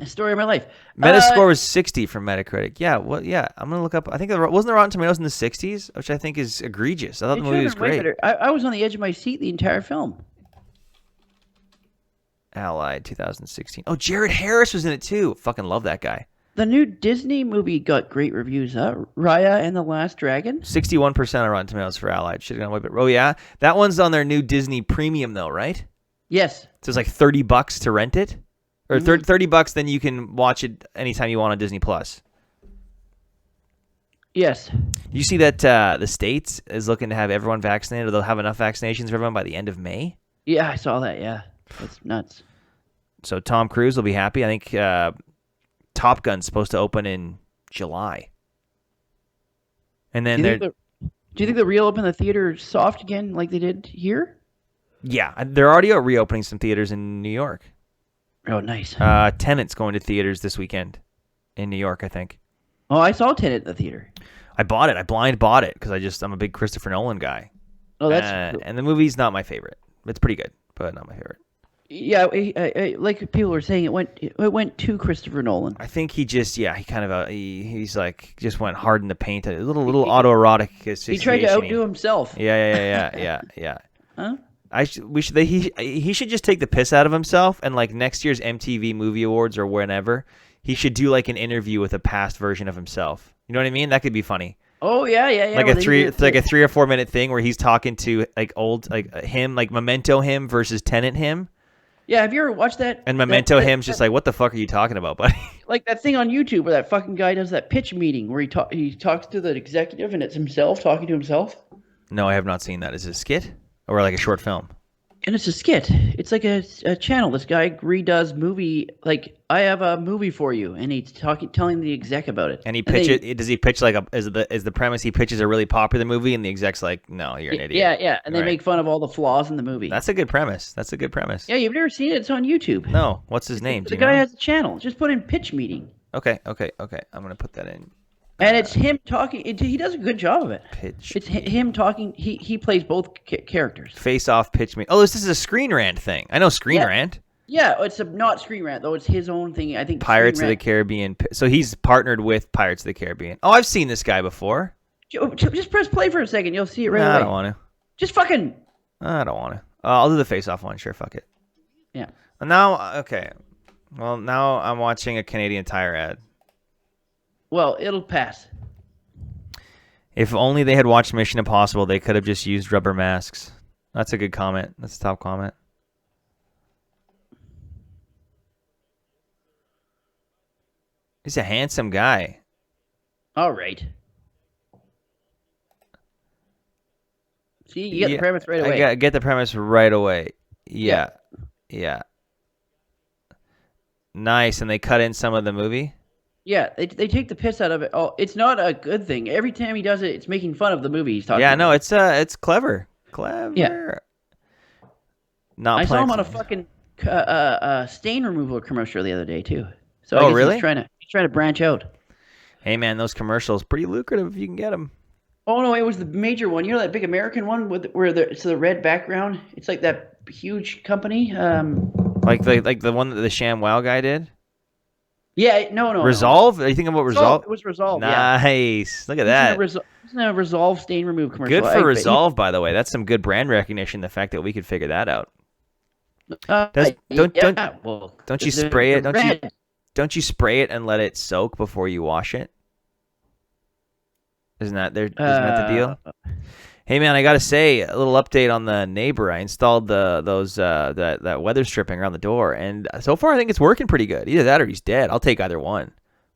Story of my life. Metascore was 60 from Metacritic. Yeah. Well, yeah. I'm gonna look up. I think wasn't the Rotten Tomatoes in the 60s, which I think is egregious. I thought the movie was great. I was on the edge of my seat the entire film. Allied 2016. Oh, Jared Harris was in it too. Fucking love that guy. The new Disney movie got great reviews, huh? Raya and the Last Dragon? 61% on Rotten Tomatoes for Allied. Should have gone away, but oh yeah, that one's on their new Disney Premium though, right? Yes. So it's like $30 to rent it, or $30. Then you can watch it anytime you want on Disney Plus. Yes. You see that the States is looking to have everyone vaccinated, or they'll have enough vaccinations for everyone by the end of May? Yeah, I saw that. Yeah, that's nuts. So Tom Cruise will be happy. I think. Top Gun's supposed to open in July. And then do you think they'll reopen the theater soft again like they did here? Yeah, they're already reopening some theaters in New York. Oh, nice. Tenet's going to theaters this weekend in New York, I think. Oh, I saw Tenet at the theater. I bought it. I blind bought it because I'm a big Christopher Nolan guy. Oh, that's cool. And the movie's not my favorite. It's pretty good, but not my favorite. Yeah, like people were saying, it went to Christopher Nolan. I think he just, he kind of, he's like, just went hard in the paint. A little autoerotic. He tried to outdo himself. Yeah. Huh? He should just take the piss out of himself, and like next year's MTV Movie Awards or whenever, he should do like an interview with a past version of himself. You know what I mean? That could be funny. Oh yeah. Like a 3 or 4 minute thing where he's talking to like old him, like Memento him versus Tenet him. Yeah, have you ever watched that? And Memento him's just like, what the fuck are you talking about, buddy? Like that thing on YouTube where that fucking guy does that pitch meeting where he talks to the executive and it's himself talking to himself. No, I have not seen that. Is it a skit or like a short film? And it's a skit. It's like a channel. This guy redoes movie. Like, I have a movie for you, and he's telling the exec about it. And does he pitch like is the premise he pitches a really popular movie, and the exec's like, no, you're an idiot. Yeah. And they make fun of all the flaws in the movie. That's a good premise. Yeah, you've never seen it. It's on YouTube. No. What's his name? The guy has a channel. Just put in pitch meeting. Okay. I'm gonna put that in. And it's him talking. He does a good job of it. Pitch. It's him talking. He plays both characters. Face Off, Pitch Me. Oh, this is a Screen Rant thing. I know Screen Rant. Yeah, it's not Screen Rant though. It's his own thing. I think Pirates of the Caribbean. So he's partnered with Pirates of the Caribbean. Oh, I've seen this guy before. Just press play for a second. You'll see it right away. I don't want to. Just fucking. I don't want to. I'll do the face-off one. Sure, fuck it. Yeah. And now, okay. Well, now I'm watching a Canadian Tire ad. Well, it'll pass. If only they had watched Mission Impossible, they could have just used rubber masks. That's a good comment. That's a top comment. He's a handsome guy. All right. See, you get the premise right away. I get the premise right away. Yeah. Nice. And they cut in some of the movie? Yeah, they take the piss out of it. Oh, it's not a good thing. Every time he does it, it's making fun of the movie he's talking about. Yeah, no, it's clever. Clever. Yeah. I saw him on a fucking stain removal commercial the other day too. So I guess really? He's trying to branch out. Hey man, those commercials pretty lucrative if you can get them. Oh no, it was the major one. You know that big American one where it's the red background. It's like that huge company. Like the one that the ShamWow guy did. Yeah, no. Resolve? Are you thinking about Resolve? It was Resolve. Nice. Look at that. It's a Resolve stain remove commercial. Good for Resolve, by the way. That's some good brand recognition. The fact that we could figure that out. Don't you spray it? Don't you spray it and let it soak before you wash it? Isn't that the deal? Hey man, I gotta say a little update on the neighbor. I installed that weather stripping around the door, and so far I think it's working pretty good. Either that or he's dead. I'll take either one.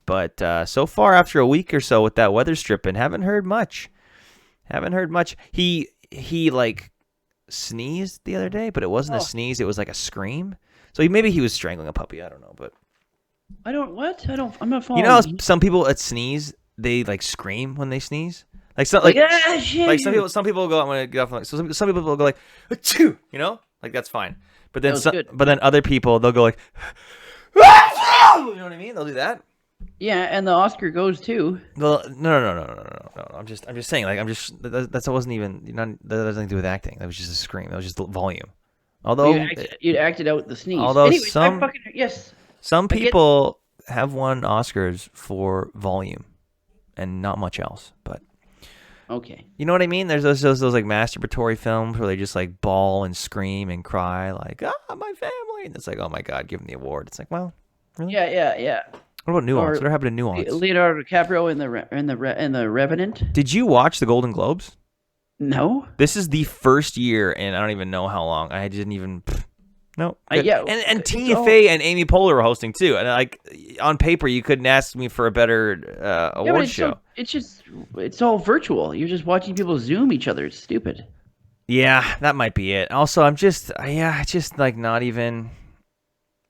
But so far, after a week or so with that weather stripping, haven't heard much. He like sneezed the other day, but it wasn't a sneeze. It was like a scream. So maybe he was strangling a puppy. I don't know, but I'm not following. You know how some people at sneeze they like scream when they sneeze. Like some people will go. I'm gonna get off. Like, so some people will go like, achoo, you know, like that's fine. But then other people they'll go like, you know what I mean? They'll do that. Yeah, and the Oscar goes too. Well, no. I'm just saying. Like that wasn't even. That has nothing to do with acting. That was just a scream. That was just volume. Although you'd acted out the sneeze. Although anyways, some people have won Oscars for volume and not much else, but. Okay. You know what I mean? There's those like masturbatory films where they just like bawl and scream and cry like, my family. And it's like, oh my God, give them the award. It's like, well, really? Yeah. What about Nuance? What happened to Nuance? Leonardo DiCaprio in the Revenant. Did you watch the Golden Globes? No. This is the first year, and I don't even know how long. I didn't even. No. And Tina Fey and Amy Poehler were hosting too. And like on paper, you couldn't ask me for a better award show. It's all virtual. You're just watching people Zoom each other. It's stupid. Yeah, that might be it. Also, I'm just like not even.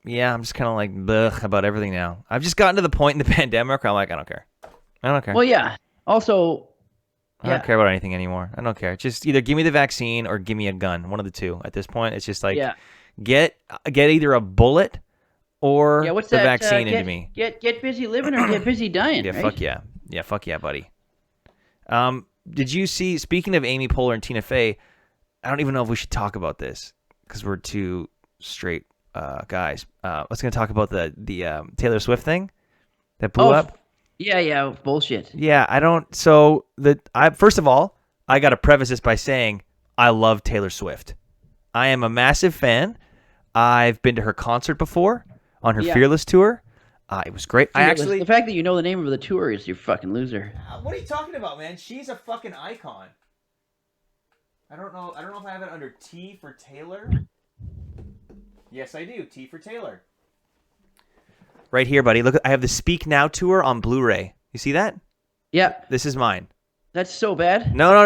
Yeah, I'm just kind of like blech about everything now. I've just gotten to the point in the pandemic where I'm like, I don't care. Well, yeah. Also, I don't care about anything anymore. I don't care. Just either give me the vaccine or give me a gun. One of the two. At this point, it's just like. Get either a bullet or the vaccine into me. Get busy living or get busy dying. Yeah, right? fuck yeah. Yeah, fuck yeah, buddy. Did you see, speaking of Amy Poehler and Tina Fey, I don't even know if we should talk about this because we're two straight guys. I was going to talk about the Taylor Swift thing that blew up. Yeah, bullshit. Yeah, I don't. So, first of all, I got to preface this by saying I love Taylor Swift. I am a massive fan. I've been to her concert before on her Fearless tour. It was great. The fact that you know the name of the tour is you fucking loser. What are you talking about, man? She's a fucking icon. I don't know if I have it under T for Taylor. Yes, I do. T for Taylor. Right here, buddy. Look, I have the Speak Now tour on Blu-ray. You see that? Yeah. This is mine. That's so bad. No. And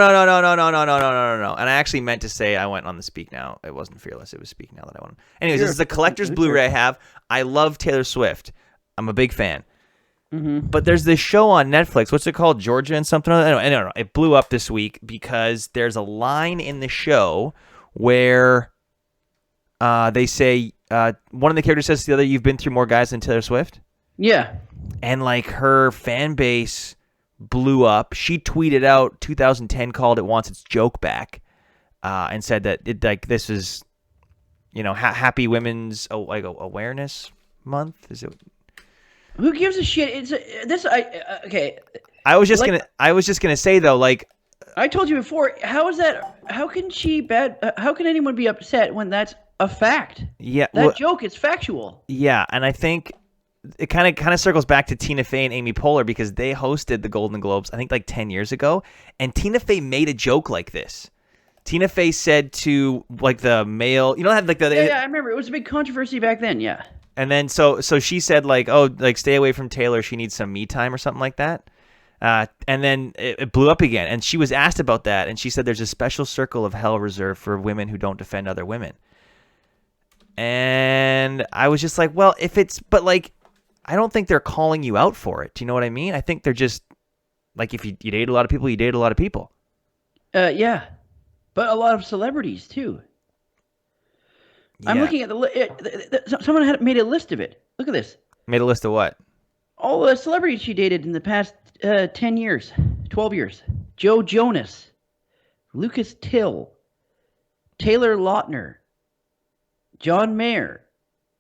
I actually meant to say I went on the Speak Now. It wasn't Fearless. It was Speak Now that I went on. Anyways, this is the collector's Blu-ray I have. I love Taylor Swift. I'm a big fan. Mm-hmm. But there's this show on Netflix. What's it called? Georgia and something? I don't know. It blew up this week because there's a line in the show where they say, one of the characters says to the other, you've been through more guys than Taylor Swift? Yeah. And like her fan base blew up. She tweeted out 2010 called it wants its joke back, and said that this is, Happy Women's Awareness Month. Is it? Who gives a shit? Okay. I was just gonna say though, like I told you before. How is that? How can she bad? How can anyone be upset when that's a fact? Yeah, That joke is factual. yeah, and I think it kind of circles back to Tina Fey and Amy Poehler because they hosted the Golden Globes, I think like 10 years ago, and Tina Fey made a joke like this. Tina Fey said to like the male, you know, had like the Yeah, I remember. It was a big controversy back then. Yeah. and then so she said like, oh, like stay away from Taylor, she needs some me time or something like that. And then it blew up again, and she was asked about that, and she said there's a special circle of hell reserved for women who don't defend other women. And I was just like, well, if it's, but like, I don't think they're calling you out for it. Do you know what I mean? I think they're just like, if you date a lot of people, you date a lot of people. Yeah, but a lot of celebrities too. I'm Yeah. looking at someone had made a list of it. Look at this. Made a list of what? All the celebrities she dated in the past 10 years, 12 years. Joe Jonas, Lucas Till, Taylor Lautner, John Mayer,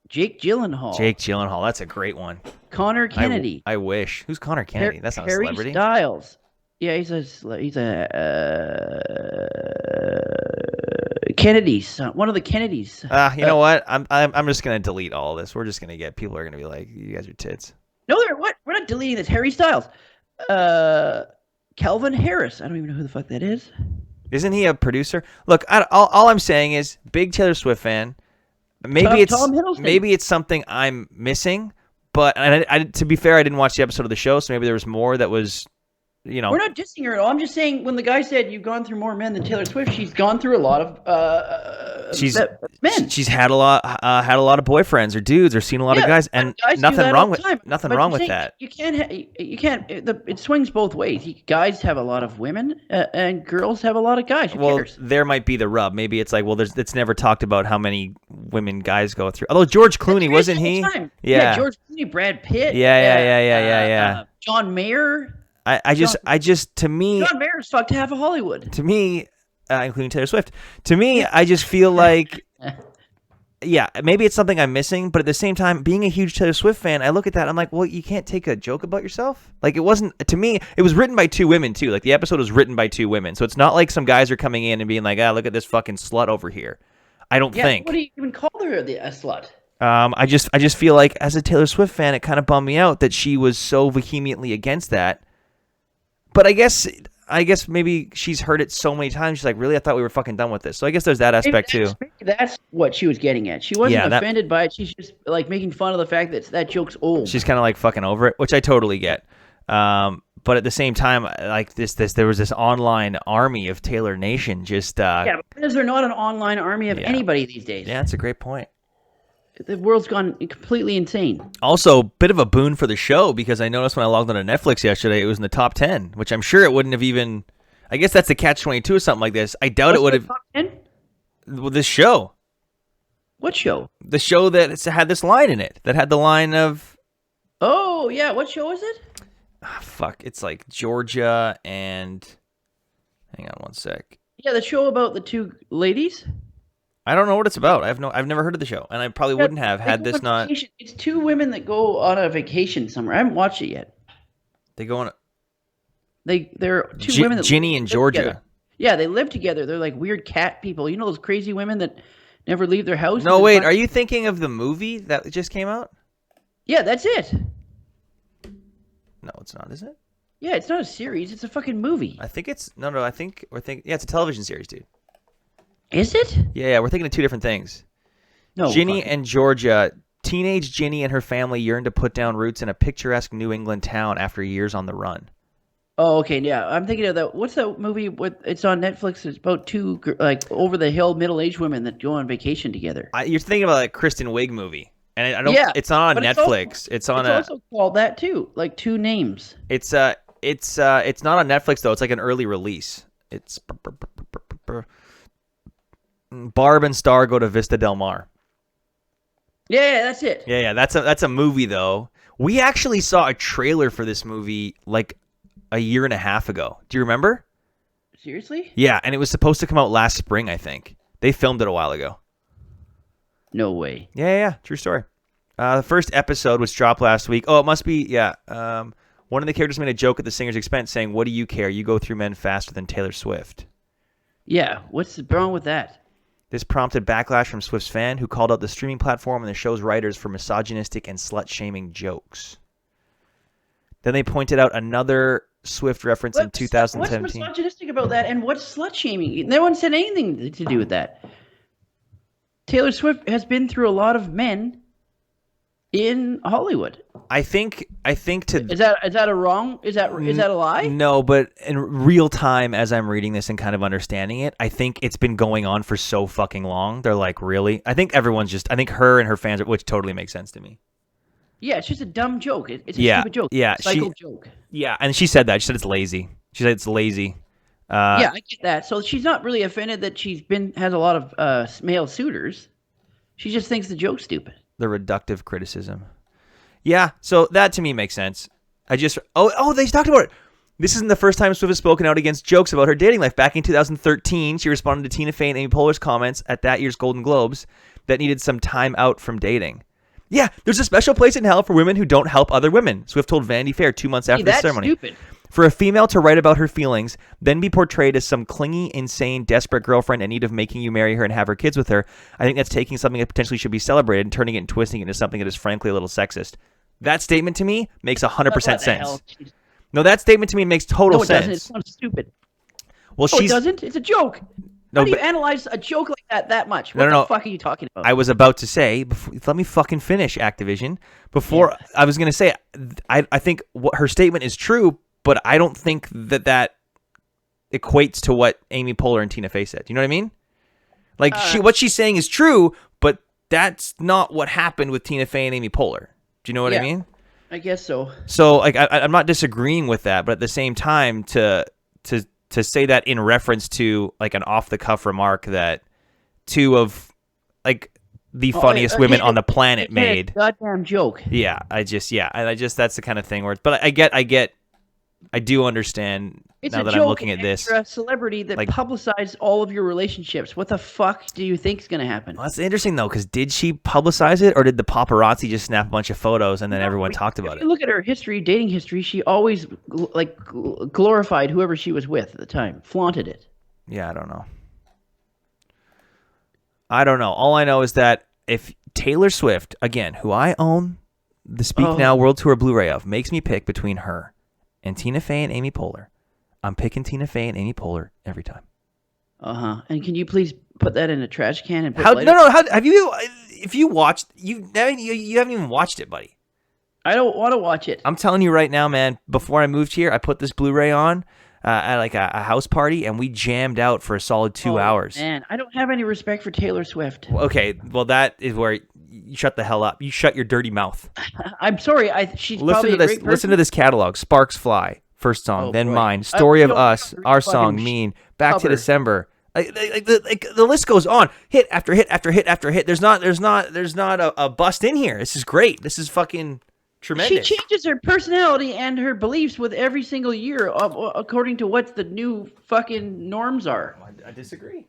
Jake Gyllenhaal. Jake Gyllenhaal. That's a great one. Connor Kennedy. I wish. Who's Connor Kennedy? That's not a Harry celebrity. Styles. Yeah, he's a Kennedy's son. One of the Kennedys. You know what? I'm just gonna delete all this. We're just gonna get people are gonna be like, you guys are tits. No, we're not deleting this. Harry Styles. Calvin Harris. I don't even know who the fuck that is. Isn't he a producer? Look, all I'm saying is, big Taylor Swift fan. Maybe Tom Hiddleston. maybe it's something I'm missing. But I, to be fair, I didn't watch the episode of the show, so maybe there was more that was, you know. We're not dissing her at all. I'm just saying when the guy said you've gone through more men than Taylor Swift, she's gone through a lot of men. She's had a lot of boyfriends or dudes or seen a lot of guys, and guys nothing do that wrong all with the time. nothing But wrong I'm with saying that. You can't. It swings both ways. Guys have a lot of women, and girls have a lot of guys. Who cares? There might be the rub. Maybe it's like, well, it's never talked about how many women guys go through. Although George Clooney, wasn't he? Yeah, George Clooney, Brad Pitt. Yeah. John Mayer. I just to me, John Mayer's fucked half of Hollywood. to me, including Taylor Swift. To me, I just feel like, yeah, maybe it's something I'm missing, but at the same time, being a huge Taylor Swift fan, I look at that, I'm like, well, you can't take a joke about yourself. Like, it wasn't, to me, it was written by two women too. Like, the episode was written by two women, so it's not like some guys are coming in and being like, look at this fucking slut over here. I don't think. What do you even call her, a slut? I just feel like as a Taylor Swift fan, it kind of bummed me out that she was so vehemently against that. But I guess maybe she's heard it so many times. She's like, really? I thought we were fucking done with this. So I guess there's that aspect too. That's what she was getting at. She wasn't offended by it. She's just like making fun of the fact that joke's old. She's kind of like fucking over it, which I totally get. But at the same time, like there was this online army of Taylor Nation. Just but is there not an online army of anybody these days? Yeah, that's a great point. The world's gone completely insane. Also, bit of a boon for the show because I noticed when I logged on to Netflix yesterday, it was in the top 10, which I'm sure it wouldn't have even. I guess that's the catch-22 or something like this. I doubt it would have. Top 10? Well, this show. What show? The show that had this line in it. That had the line of. Oh yeah, what show is it? Fuck! It's like Georgia and. Hang on one sec. Yeah, the show about the two ladies. I don't know what it's about. I've never heard of the show, and I probably wouldn't have had this not. Vacation. It's two women that go on a vacation somewhere. I haven't watched it yet. They go on. They're two women that Ginny and Georgia. Together. Yeah, they live together. They're like weird cat people. You know those crazy women that never leave their house. No, wait. Are you thinking of the movie that just came out? Yeah, that's it. No, it's not. Is it? Yeah, it's not a series. It's a fucking movie. I think it's no. I think we're thinking. Yeah, it's a television series, dude. Is it? Yeah, we're thinking of two different things. No. Ginny and Georgia. Teenage Ginny and her family yearn to put down roots in a picturesque New England town after years on the run. Oh, okay, yeah. I'm thinking of that. What's that movie? It's on Netflix. It's about two like over the hill middle-aged women that go on vacation together. You're thinking about like Kristen Wiig movie, and I don't. Yeah, it's not on Netflix. It's also called that too, like two names. It's not on Netflix though. It's like an early release. It's Barb and Star go to Vista Del Mar. Yeah, that's it. Yeah, that's a movie though. We actually saw a trailer for this movie like a year and a half ago. Do you remember? Seriously? Yeah, and it was supposed to come out last spring, I think. They filmed it a while ago. No way. Yeah, true story. The first episode was dropped last week. Oh, it must be, yeah. One of the characters made a joke at the singer's expense saying, "What do you care? You go through men faster than Taylor Swift." Yeah, what's wrong with that? This prompted backlash from Swift's fan, who called out the streaming platform and the show's writers for misogynistic and slut-shaming jokes. Then they pointed out another Swift reference in 2017. What's misogynistic about that, and what's slut-shaming? No one said anything to do with that. Taylor Swift has been through a lot of men in Hollywood. I think is that a wrong? Is that a lie? No, but in real time, as I'm reading this and kind of understanding it, I think it's been going on for so fucking long. They're like, really? I think I think her and her fans, which totally makes sense to me. Yeah, it's just a dumb joke. It's a stupid joke. Yeah, cycle joke. Yeah, and she said that. She said it's lazy. She said it's lazy. Yeah, I get that. So she's not really offended that has a lot of male suitors. She just thinks the joke's stupid. The reductive criticism. Yeah, so that to me makes sense. They talked about it. This isn't the first time Swift has spoken out against jokes about her dating life. Back in 2013, she responded to Tina Fey and Amy Poehler's comments at that year's Golden Globes that needed some time out from dating. Yeah, there's a special place in hell for women who don't help other women, Swift told Vanity Fair 2 months after the ceremony. That's stupid. For a female to write about her feelings, then be portrayed as some clingy, insane, desperate girlfriend in need of making you marry her and have her kids with her, I think that's taking something that potentially should be celebrated and turning it and twisting it into something that is frankly a little sexist. That statement to me makes 100% sense. No, that statement to me makes total sense. No, it doesn't. It's not stupid. Well, it doesn't. It's a joke. How do you analyze a joke like that much? What the fuck are you talking about? I was about to say, let me fucking finish, Activision. I was going to say, I think what her statement is true, but I don't think that equates to what Amy Poehler and Tina Fey said. You know what I mean? Like, what she's saying is true, but that's not what happened with Tina Fey and Amy Poehler. Do you know what I mean? I guess so. So, like, I'm not disagreeing with that, but at the same time, to say that in reference to like an off-the-cuff remark that two of like the funniest women on the planet made. Goddamn joke. Yeah, I just that's the kind of thing where. But I do understand now that I'm looking at this. You're a celebrity that publicized all of your relationships. What the fuck do you think is going to happen? Well, that's interesting though, because did she publicize it, or did the paparazzi just snap a bunch of photos and then everyone talked about it? If you look at her dating history, she always glorified whoever she was with at the time, flaunted it. Yeah, I don't know. All I know is that if Taylor Swift, again, who I own the Speak Now World Tour Blu-ray of, makes me pick between her and Tina Fey and Amy Poehler, I'm picking Tina Fey and Amy Poehler every time. And can you please put that in a trash can and put have you? If you watched, you haven't even watched it, buddy. I don't want to watch it. I'm telling you right now, man. Before I moved here, I put this Blu-ray on at like a house party, and we jammed out for a solid 2 hours. Man, I don't have any respect for Taylor Swift. Okay, well that is where you shut the hell up. You shut your dirty mouth. I'm sorry. She's probably a great person. Listen to this catalog: Sparks Fly, first song, then Mine, Story of Us, our song, Mean, Back to December. Like the list goes on, hit after hit after hit after hit. There's not a bust in here. This is great. This is fucking tremendous. She changes her personality and her beliefs with every single year, according to what the new fucking norms are. I disagree.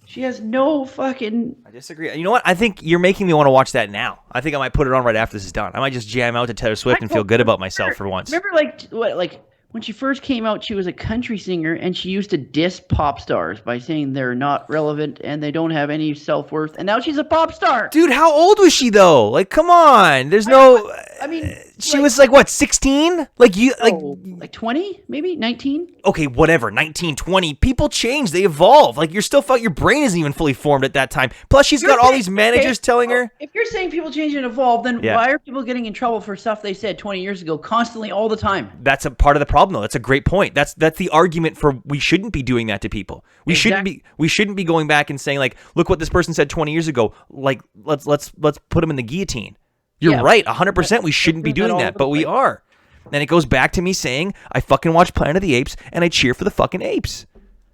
She has no fucking... I disagree. You know what? I think you're making me want to watch that now. I think I might put it on right after this is done. I might just jam out to Taylor Swift and feel good about myself for once. Remember, when she first came out, she was a country singer, and she used to diss pop stars by saying they're not relevant and they don't have any self-worth, and now she's a pop star. Dude, how old was she, though? Like, come on. There's no... I mean... She was like, what, 16? Like 20? Maybe? 19? Okay, whatever. 19, 20. People change. They evolve. Like, you're still... Your brain isn't even fully formed at that time. Plus, she's got all these managers telling her... If you're saying people change and evolve, then why are people getting in trouble for stuff they said 20 years ago constantly all the time? That's a part of the problem, though. That's a great point. That's the argument for we shouldn't be doing that to people. We shouldn't be going back and saying, like, look what this person said 20 years ago. Like, let's put them in the guillotine. You're right, 100%. We shouldn't be doing that, but we are. And it goes back to me saying, I fucking watch Planet of the Apes, and I cheer for the fucking apes.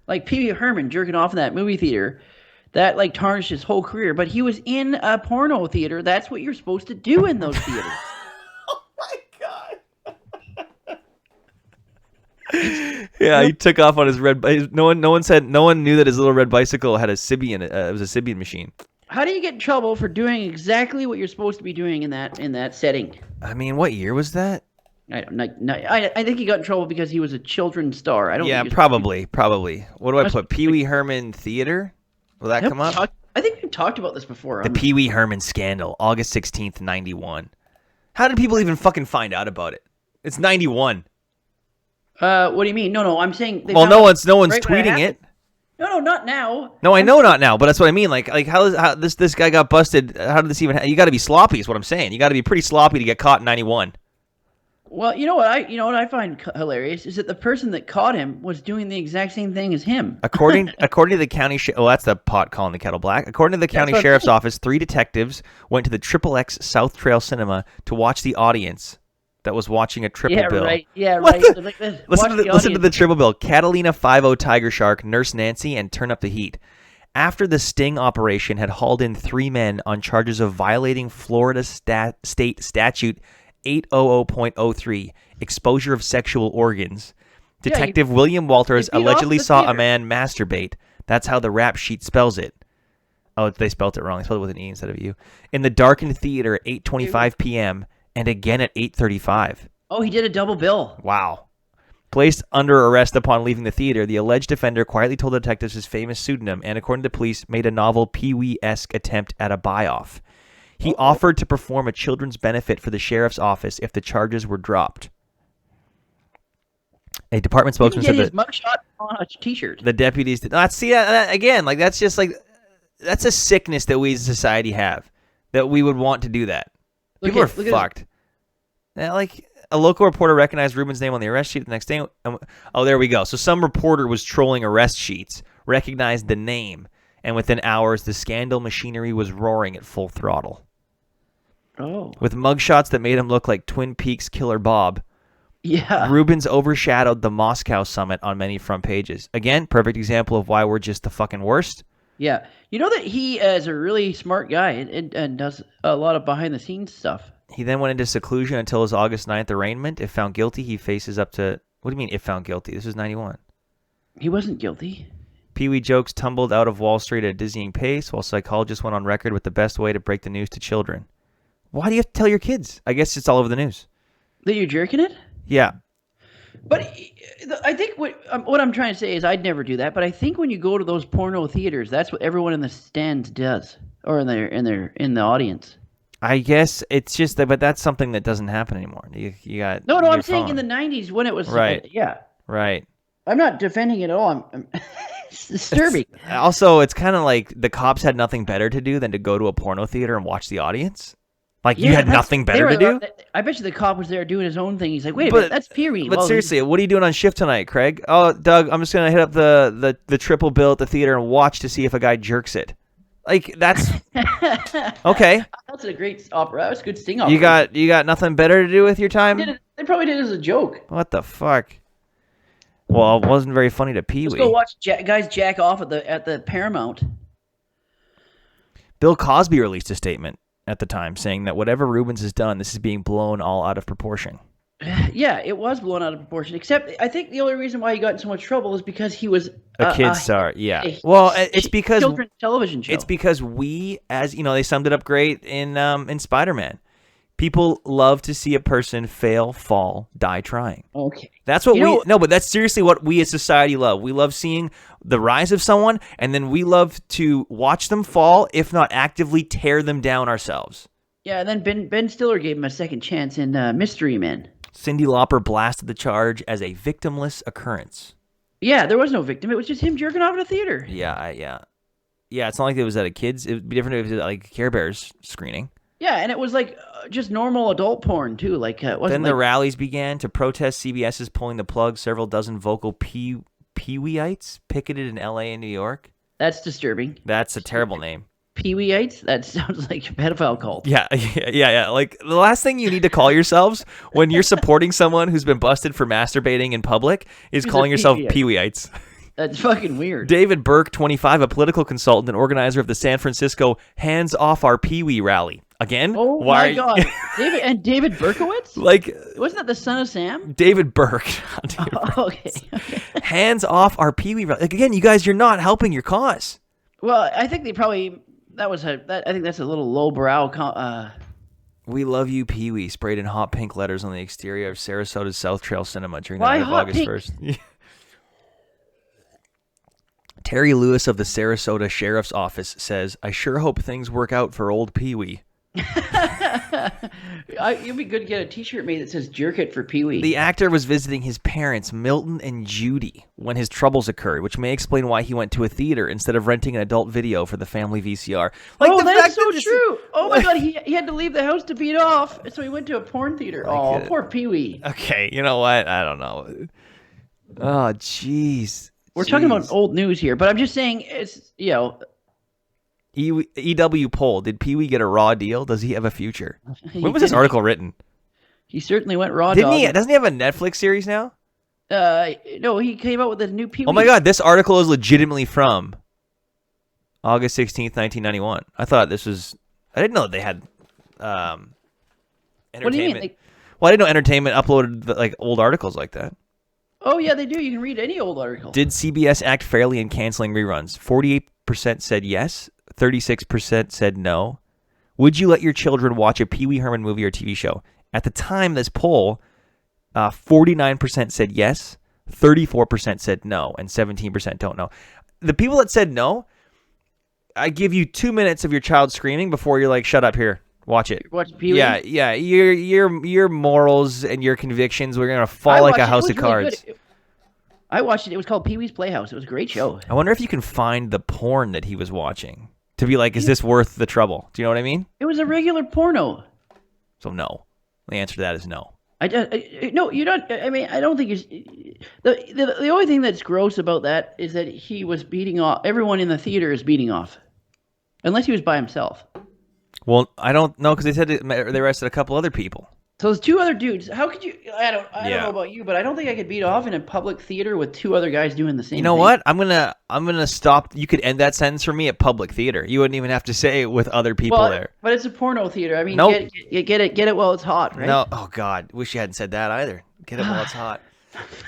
Like Pee-wee Herman jerking off in that movie theater, that tarnished his whole career. But he was in a porno theater. That's what you're supposed to do in those theaters. Oh my god. Yeah, he took off on his red. No one knew that his little red bicycle had a Sybian. It was a Sybian machine. How do you get in trouble for doing exactly what you're supposed to be doing in that setting? I mean, what year was that? I don't know. I think he got in trouble because he was a children's star. I don't. Yeah, think probably. What do I Must put? be Pee-wee Herman Theater? Will that come up? I think we talked about this before. The Pee-wee Herman scandal, August 16th, 91. How did people even fucking find out about it? It's 91. What do you mean? No, I'm saying. Well, no one's right when tweeting happened. it. No, not now. No, I know not now, but that's what I mean. Like how this guy got busted? How did this even? You got to be sloppy, is what I'm saying. You got to be pretty sloppy to get caught in 91. Well, you know what I find hilarious is that the person that caught him was doing the exact same thing as him. According to the county, that's the pot calling the kettle black. According to the county sheriff's office, 3 detectives went to the XXX South Trail Cinema to watch the audience that was watching a triple bill. Right. Yeah, What right. the- Like, Listen to the triple bill. Catalina 5-0 Tiger Shark, Nurse Nancy, and Turn Up the Heat. After the sting operation had hauled in 3 men on charges of violating Florida state statute 800.03, exposure of sexual organs, Detective William Walters beat off allegedly the saw a theater. man masturbate. That's how the rap sheet spells it. Oh, they spelled it wrong. They spelled it with an E instead of a U. In the darkened theater at 8:25 p.m. and again at 8:35. Oh, he did a double bill. Wow. Placed under arrest upon leaving the theater, the alleged offender quietly told the detectives his famous pseudonym and, according to police, made a novel Pee-wee-esque attempt at a buy-off. He offered to perform a children's benefit for the sheriff's office if the charges were dropped. A department spokesman He said get his that mugshot on a T-shirt. the deputies did not see that again. Like that's just like that's a sickness that we as a society have, that we would want to do that. People are fucked. Like a local reporter recognized Ruben's name on the arrest sheet the next day. Oh, there we go. So some reporter was trolling arrest sheets, recognized the name, and within hours the scandal machinery was roaring at full throttle. Oh. With mugshots that made him look like Twin Peaks Killer Bob. Yeah. Rubens overshadowed the Moscow summit on many front pages. Again, perfect example of why we're just the fucking worst. Yeah. You know that he is a really smart guy and does a lot of behind-the-scenes stuff. He then went into seclusion until his August 9th arraignment. If found guilty, he faces up to... What do you mean, if found guilty? This is 91. He wasn't guilty. Pee-wee jokes tumbled out of Wall Street at a dizzying pace, while psychologists went on record with the best way to break the news to children. Why do you have to tell your kids? I guess it's all over the news. That you're jerking it? Yeah. But I think what I'm trying to say is I'd never do that. But I think when you go to those porno theaters, that's what everyone in the stands does, or in the audience. I guess it's just that, but that's something that doesn't happen anymore. You got No, your I'm saying phone. in the '90s when it was Right. Yeah, Right. I'm not defending it at all. It's disturbing. Also, it's kind of like the cops had nothing better to do than to go to a porno theater and watch the audience. Like you had nothing better to do. I bet you the cop was there doing his own thing. He's like, wait a minute, that's Pee-wee. But seriously, what are you doing on shift tonight, Craig? Oh, Doug, I'm just gonna hit up the triple bill at the theater and watch to see if a guy jerks it. Like that's okay. That's a great opera. That was a good sting opera. You got nothing better to do with your time? They probably did it as a joke. What the fuck? Well, it wasn't very funny to Pee-wee. Let's go watch guys jack off at the Paramount. Bill Cosby released a statement at the time saying that whatever Rubens has done, this is being blown all out of proportion. Yeah, it was blown out of proportion. Except I think the only reason why he got in so much trouble is because he was A kid star, yeah. Well, it's because children's television show. It's because we, as you know, they summed it up great in Spider-Man. People love to see a person fail, fall, die trying. Okay. That's what no, but that's seriously what we as society love. We love seeing the rise of someone, and then we love to watch them fall, if not actively tear them down ourselves. Yeah, and then Ben Stiller gave him a second chance in Mystery Men. Cyndi Lauper blasted the charge as a victimless occurrence. Yeah, there was no victim. It was just him jerking off in a theater. Yeah. It's not like it was at a kid's. It would be different if it was at like Care Bears screening. Yeah, and it was like just normal adult porn too. Like then the rallies began to protest CBS's pulling the plug. Several dozen vocal Pee-weeites picketed in L.A. and New York. That's disturbing. That's a terrible name. Pee-weeites? That sounds like a pedophile cult. Yeah. Like the last thing you need to call yourselves when you're supporting someone who's been busted for masturbating in public is calling yourself Pee-weeites. That's fucking weird. David Burke, 25, a political consultant and organizer of the San Francisco Hands Off Our Pee-wee rally. Again? Oh my God. David Berkowitz? Like, wasn't that the son of Sam? David Burke. Okay. Hands Off Our Pee-wee rally. Like, again, you guys, you're not helping your cause. Well, I think they probably I think that's a little lowbrow. We love you, Pee-wee, sprayed in hot pink letters on the exterior of Sarasota's South Trail Cinema during the Why night of hot August pink? 1st. Terry Lewis of the Sarasota Sheriff's Office says, I sure hope things work out for old Pee-wee. It'd be good to get a T-shirt made that says "Jerk it for Pee-wee." The actor was visiting his parents, Milton and Judy, when his troubles occurred, which may explain why he went to a theater instead of renting an adult video for the family VCR. Oh, that's so true. Oh my God, he had to leave the house to beat off, so he went to a porn theater. Oh, poor Pee-wee. Okay, you know what? I don't know. Oh, jeez. We're talking about old news here, but I'm just saying it's EW poll. Did Pee-wee get a raw deal? Does he have a future? When was this article written? He certainly went raw. Didn't he? Doesn't he have a Netflix series now? No, he came out with a new Pee-wee. Oh my God, this article is legitimately from August 16th, 1991. I thought this was. I didn't know they had entertainment. What do you mean? Well, I didn't know entertainment uploaded old articles like that. Oh yeah, they do. You can read any old article. Did CBS act fairly in canceling reruns? 48% said yes. 36% said no. Would you let your children watch a Pee-wee Herman movie or TV show? At the time of this poll, 49% said yes, 34% said no, and 17% don't know. The people that said no, I give you 2 minutes of your child screaming before you're like, shut up here, watch it. Watch Pee-wee? Yeah. Your morals and your convictions were going to fall like a house of cards. I watched it. It was called Pee-wee's Playhouse. It was a great show. I wonder if you can find the porn that he was watching to be like, is this worth the trouble? Do you know what I mean? It was a regular porno. So no. The answer to that is no. No, you don't. I mean, I don't think the only thing that's gross about that is that he was beating off. Everyone in the theater is beating off, unless he was by himself. Well, I don't know because they said they arrested a couple other people. So there's two other dudes. How could you? I don't know about you, but I don't think I could beat off in a public theater with two other guys doing the same thing. You know what? I'm gonna stop. You could end that sentence for me at public theater. You wouldn't even have to say it with other people there. But it's a porno theater. I mean, nope. get it while it's hot, right? No. Oh God, wish you hadn't said that either. Get it while it's hot.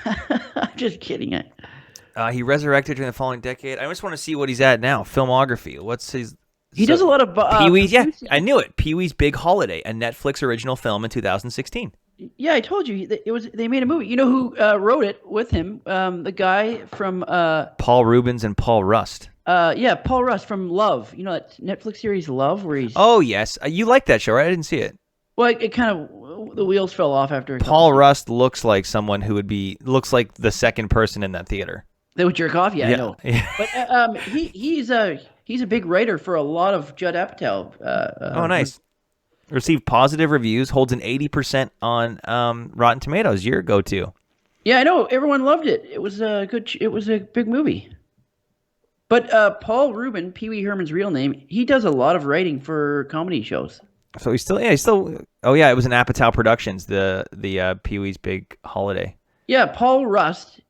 I'm just kidding. He resurrected during the following decade. I just want to see what he's at now. Filmography. What's his? He does a lot of Pee-wee's. Yeah, I knew it. Pee-wee's Big Holiday, a Netflix original film in 2016. Yeah, I told you it was. They made a movie. You know who wrote it with him? The guy from Paul Rubens and Paul Rust. Yeah, Paul Rust from Love. You know that Netflix series Love, where he's. Oh yes, you like that show, right? I didn't see it. Well, it kind of the wheels fell off after. Paul Rust looks like someone who looks like the second person in that theater. They would jerk off. Yeah, I know. Yeah. But he's a big writer for a lot of Judd Apatow. Oh, nice. Received positive reviews. Holds an 80% on Rotten Tomatoes. Your go-to. Yeah, I know. Everyone loved it. It was a good. It was a big movie. But Paul Rubin, Pee-wee Herman's real name, he does a lot of writing for comedy shows. So he's still. Oh yeah, it was an Apatow Productions. The Pee-wee's Big Holiday. Yeah, Paul Rust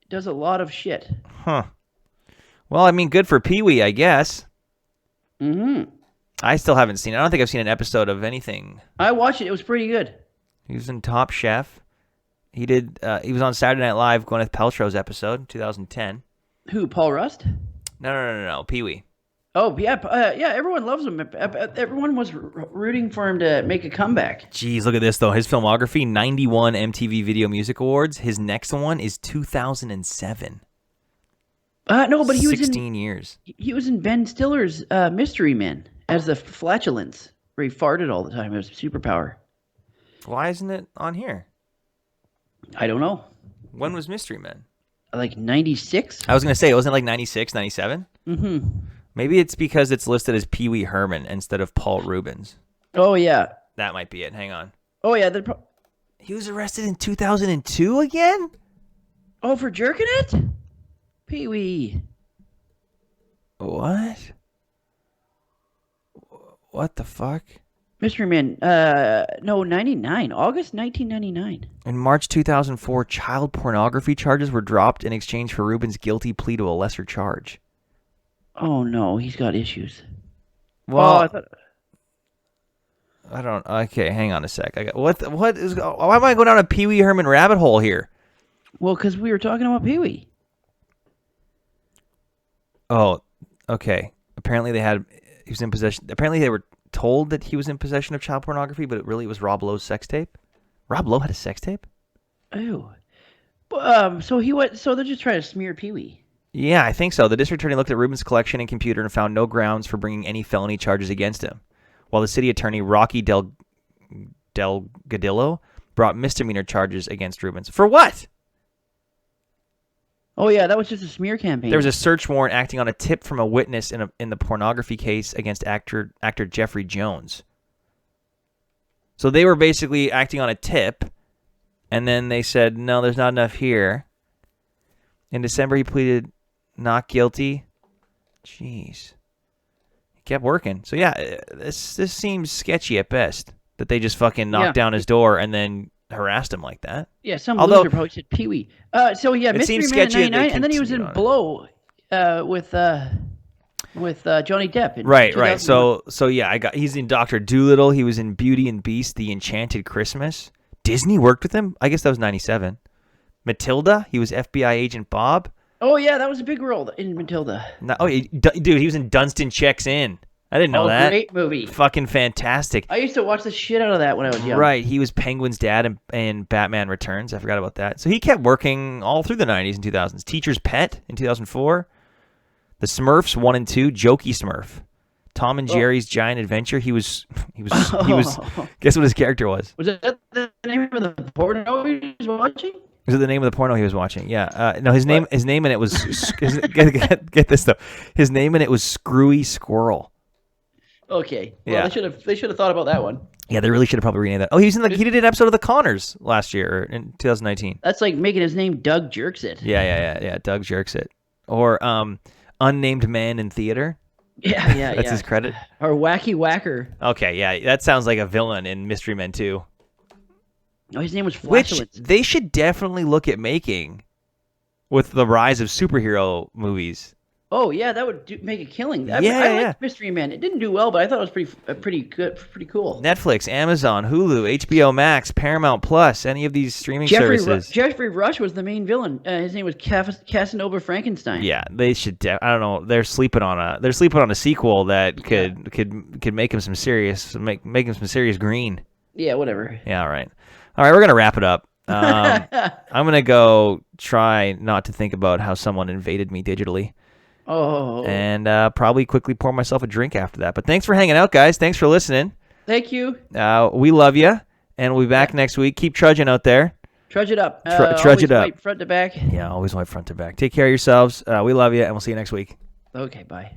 does a lot of shit. Huh. Well, I mean, good for Pee-wee, I guess. Mm-hmm. I still haven't seen it. I don't think I've seen an episode of anything. I watched it. It was pretty good. He was in Top Chef. He did. He was on Saturday Night Live, Gwyneth Paltrow's episode, 2010. Who? Paul Rust? No. Pee-wee. Oh yeah, yeah. Everyone loves him. Everyone was rooting for him to make a comeback. Jeez, look at this though. His filmography: 91 MTV Video Music Awards. His next one is 2007. No, but he was 16 years. He was in Ben Stiller's Mystery Men as the flatulence, where he farted all the time. It was a superpower. Why isn't it on here? I don't know. When was Mystery Men? Like 96? I was going to say, wasn't it like 96, 97? Mm-hmm. Maybe it's because it's listed as Pee-wee Herman instead of Paul Rubens. Oh, yeah. That might be it. Hang on. Oh, yeah. He was arrested in 2002 again? Oh, for jerking it? Pee-wee. What? What the fuck? Mystery Man, no, 99. August 1999. In March 2004, child pornography charges were dropped in exchange for Rubens' guilty plea to a lesser charge. Oh, no, he's got issues. Well, I don't. Okay, hang on a sec. What is? Why am I going down a Pee-wee Herman rabbit hole here? Well, because we were talking about Pee-wee. Oh, okay. Apparently he was in possession. Apparently they were told that he was in possession of child pornography, but it really was Rob Lowe's sex tape. Rob Lowe had a sex tape? Ew. So they're just trying to smear Pee-wee. Yeah, I think so. The district attorney looked at Rubin's collection and computer and found no grounds for bringing any felony charges against him, while the city attorney, Rocky Delgadillo, brought misdemeanor charges against Rubens. For what? Oh, yeah, that was just a smear campaign. There was a search warrant acting on a tip from a witness in the pornography case against actor Jeffrey Jones. So they were basically acting on a tip, and then they said, no, there's not enough here. In December, he pleaded not guilty. Jeez. He kept working. So, yeah, this seems sketchy at best, that they just fucking knocked down his door and then harassed him like that. Yeah, loser probably said Pee-wee. So, yeah, Mystery Man in 99, and then he was in Blow with Johnny Depp. Right. So yeah, he's in Dr. Dolittle. He was in Beauty and Beast, The Enchanted Christmas. Disney worked with him? I guess that was 97. Matilda, he was FBI Agent Bob. Oh, yeah, that was a big role in Matilda. Dude, he was in Dunstan Checks In. I didn't know that. Great movie. Fucking fantastic. I used to watch the shit out of that when I was young. Right. He was Penguin's dad in Batman Returns. I forgot about that. So he kept working all through the 90s and 2000s. Teacher's Pet in 2004. The Smurfs 1 and 2. Jokey Smurf. Tom and Jerry's Giant Adventure. He was. Guess what his character was? Was that the name of the porno he was watching? Was it the name of the porno he was watching? Yeah. No, his name in it was. Get this though. His name in it was Screwy Squirrel. Okay. Well, yeah. They should have thought about that one. Yeah, they really should have probably renamed that. Oh, he did an episode of The Conners last year in 2019. That's like making his name Doug Jerks It. Yeah. Doug Jerks It. Or Unnamed Man in Theater. Yeah. That's his credit. Or Wacky Whacker. Okay, yeah, that sounds like a villain in Mystery Men 2. Oh, his name was Flatulence. Which they should definitely look at making with the rise of superhero movies. Oh, yeah, that would make a killing. I liked Mystery Men. It didn't do well, but I thought it was pretty good, pretty cool. Netflix, Amazon, Hulu, HBO Max, Paramount Plus, any of these streaming services. Jeffrey Rush was the main villain. His name was Casanova Frankenstein. Yeah, they should. I don't know. They're sleeping on a sequel that could make him some serious make him some serious green. Yeah, whatever. Yeah, all right. We're gonna wrap it up. I'm gonna go try not to think about how someone invaded me digitally. Oh. And probably quickly pour myself a drink after that. But thanks for hanging out, guys. Thanks for listening. Thank you. We love you, and we'll be back next week. Keep trudging out there. Trudge it up. Trudge it up. Wipe front to back. Yeah, always wipe front to back. Take care of yourselves. We love you, and we'll see you next week. Okay, bye.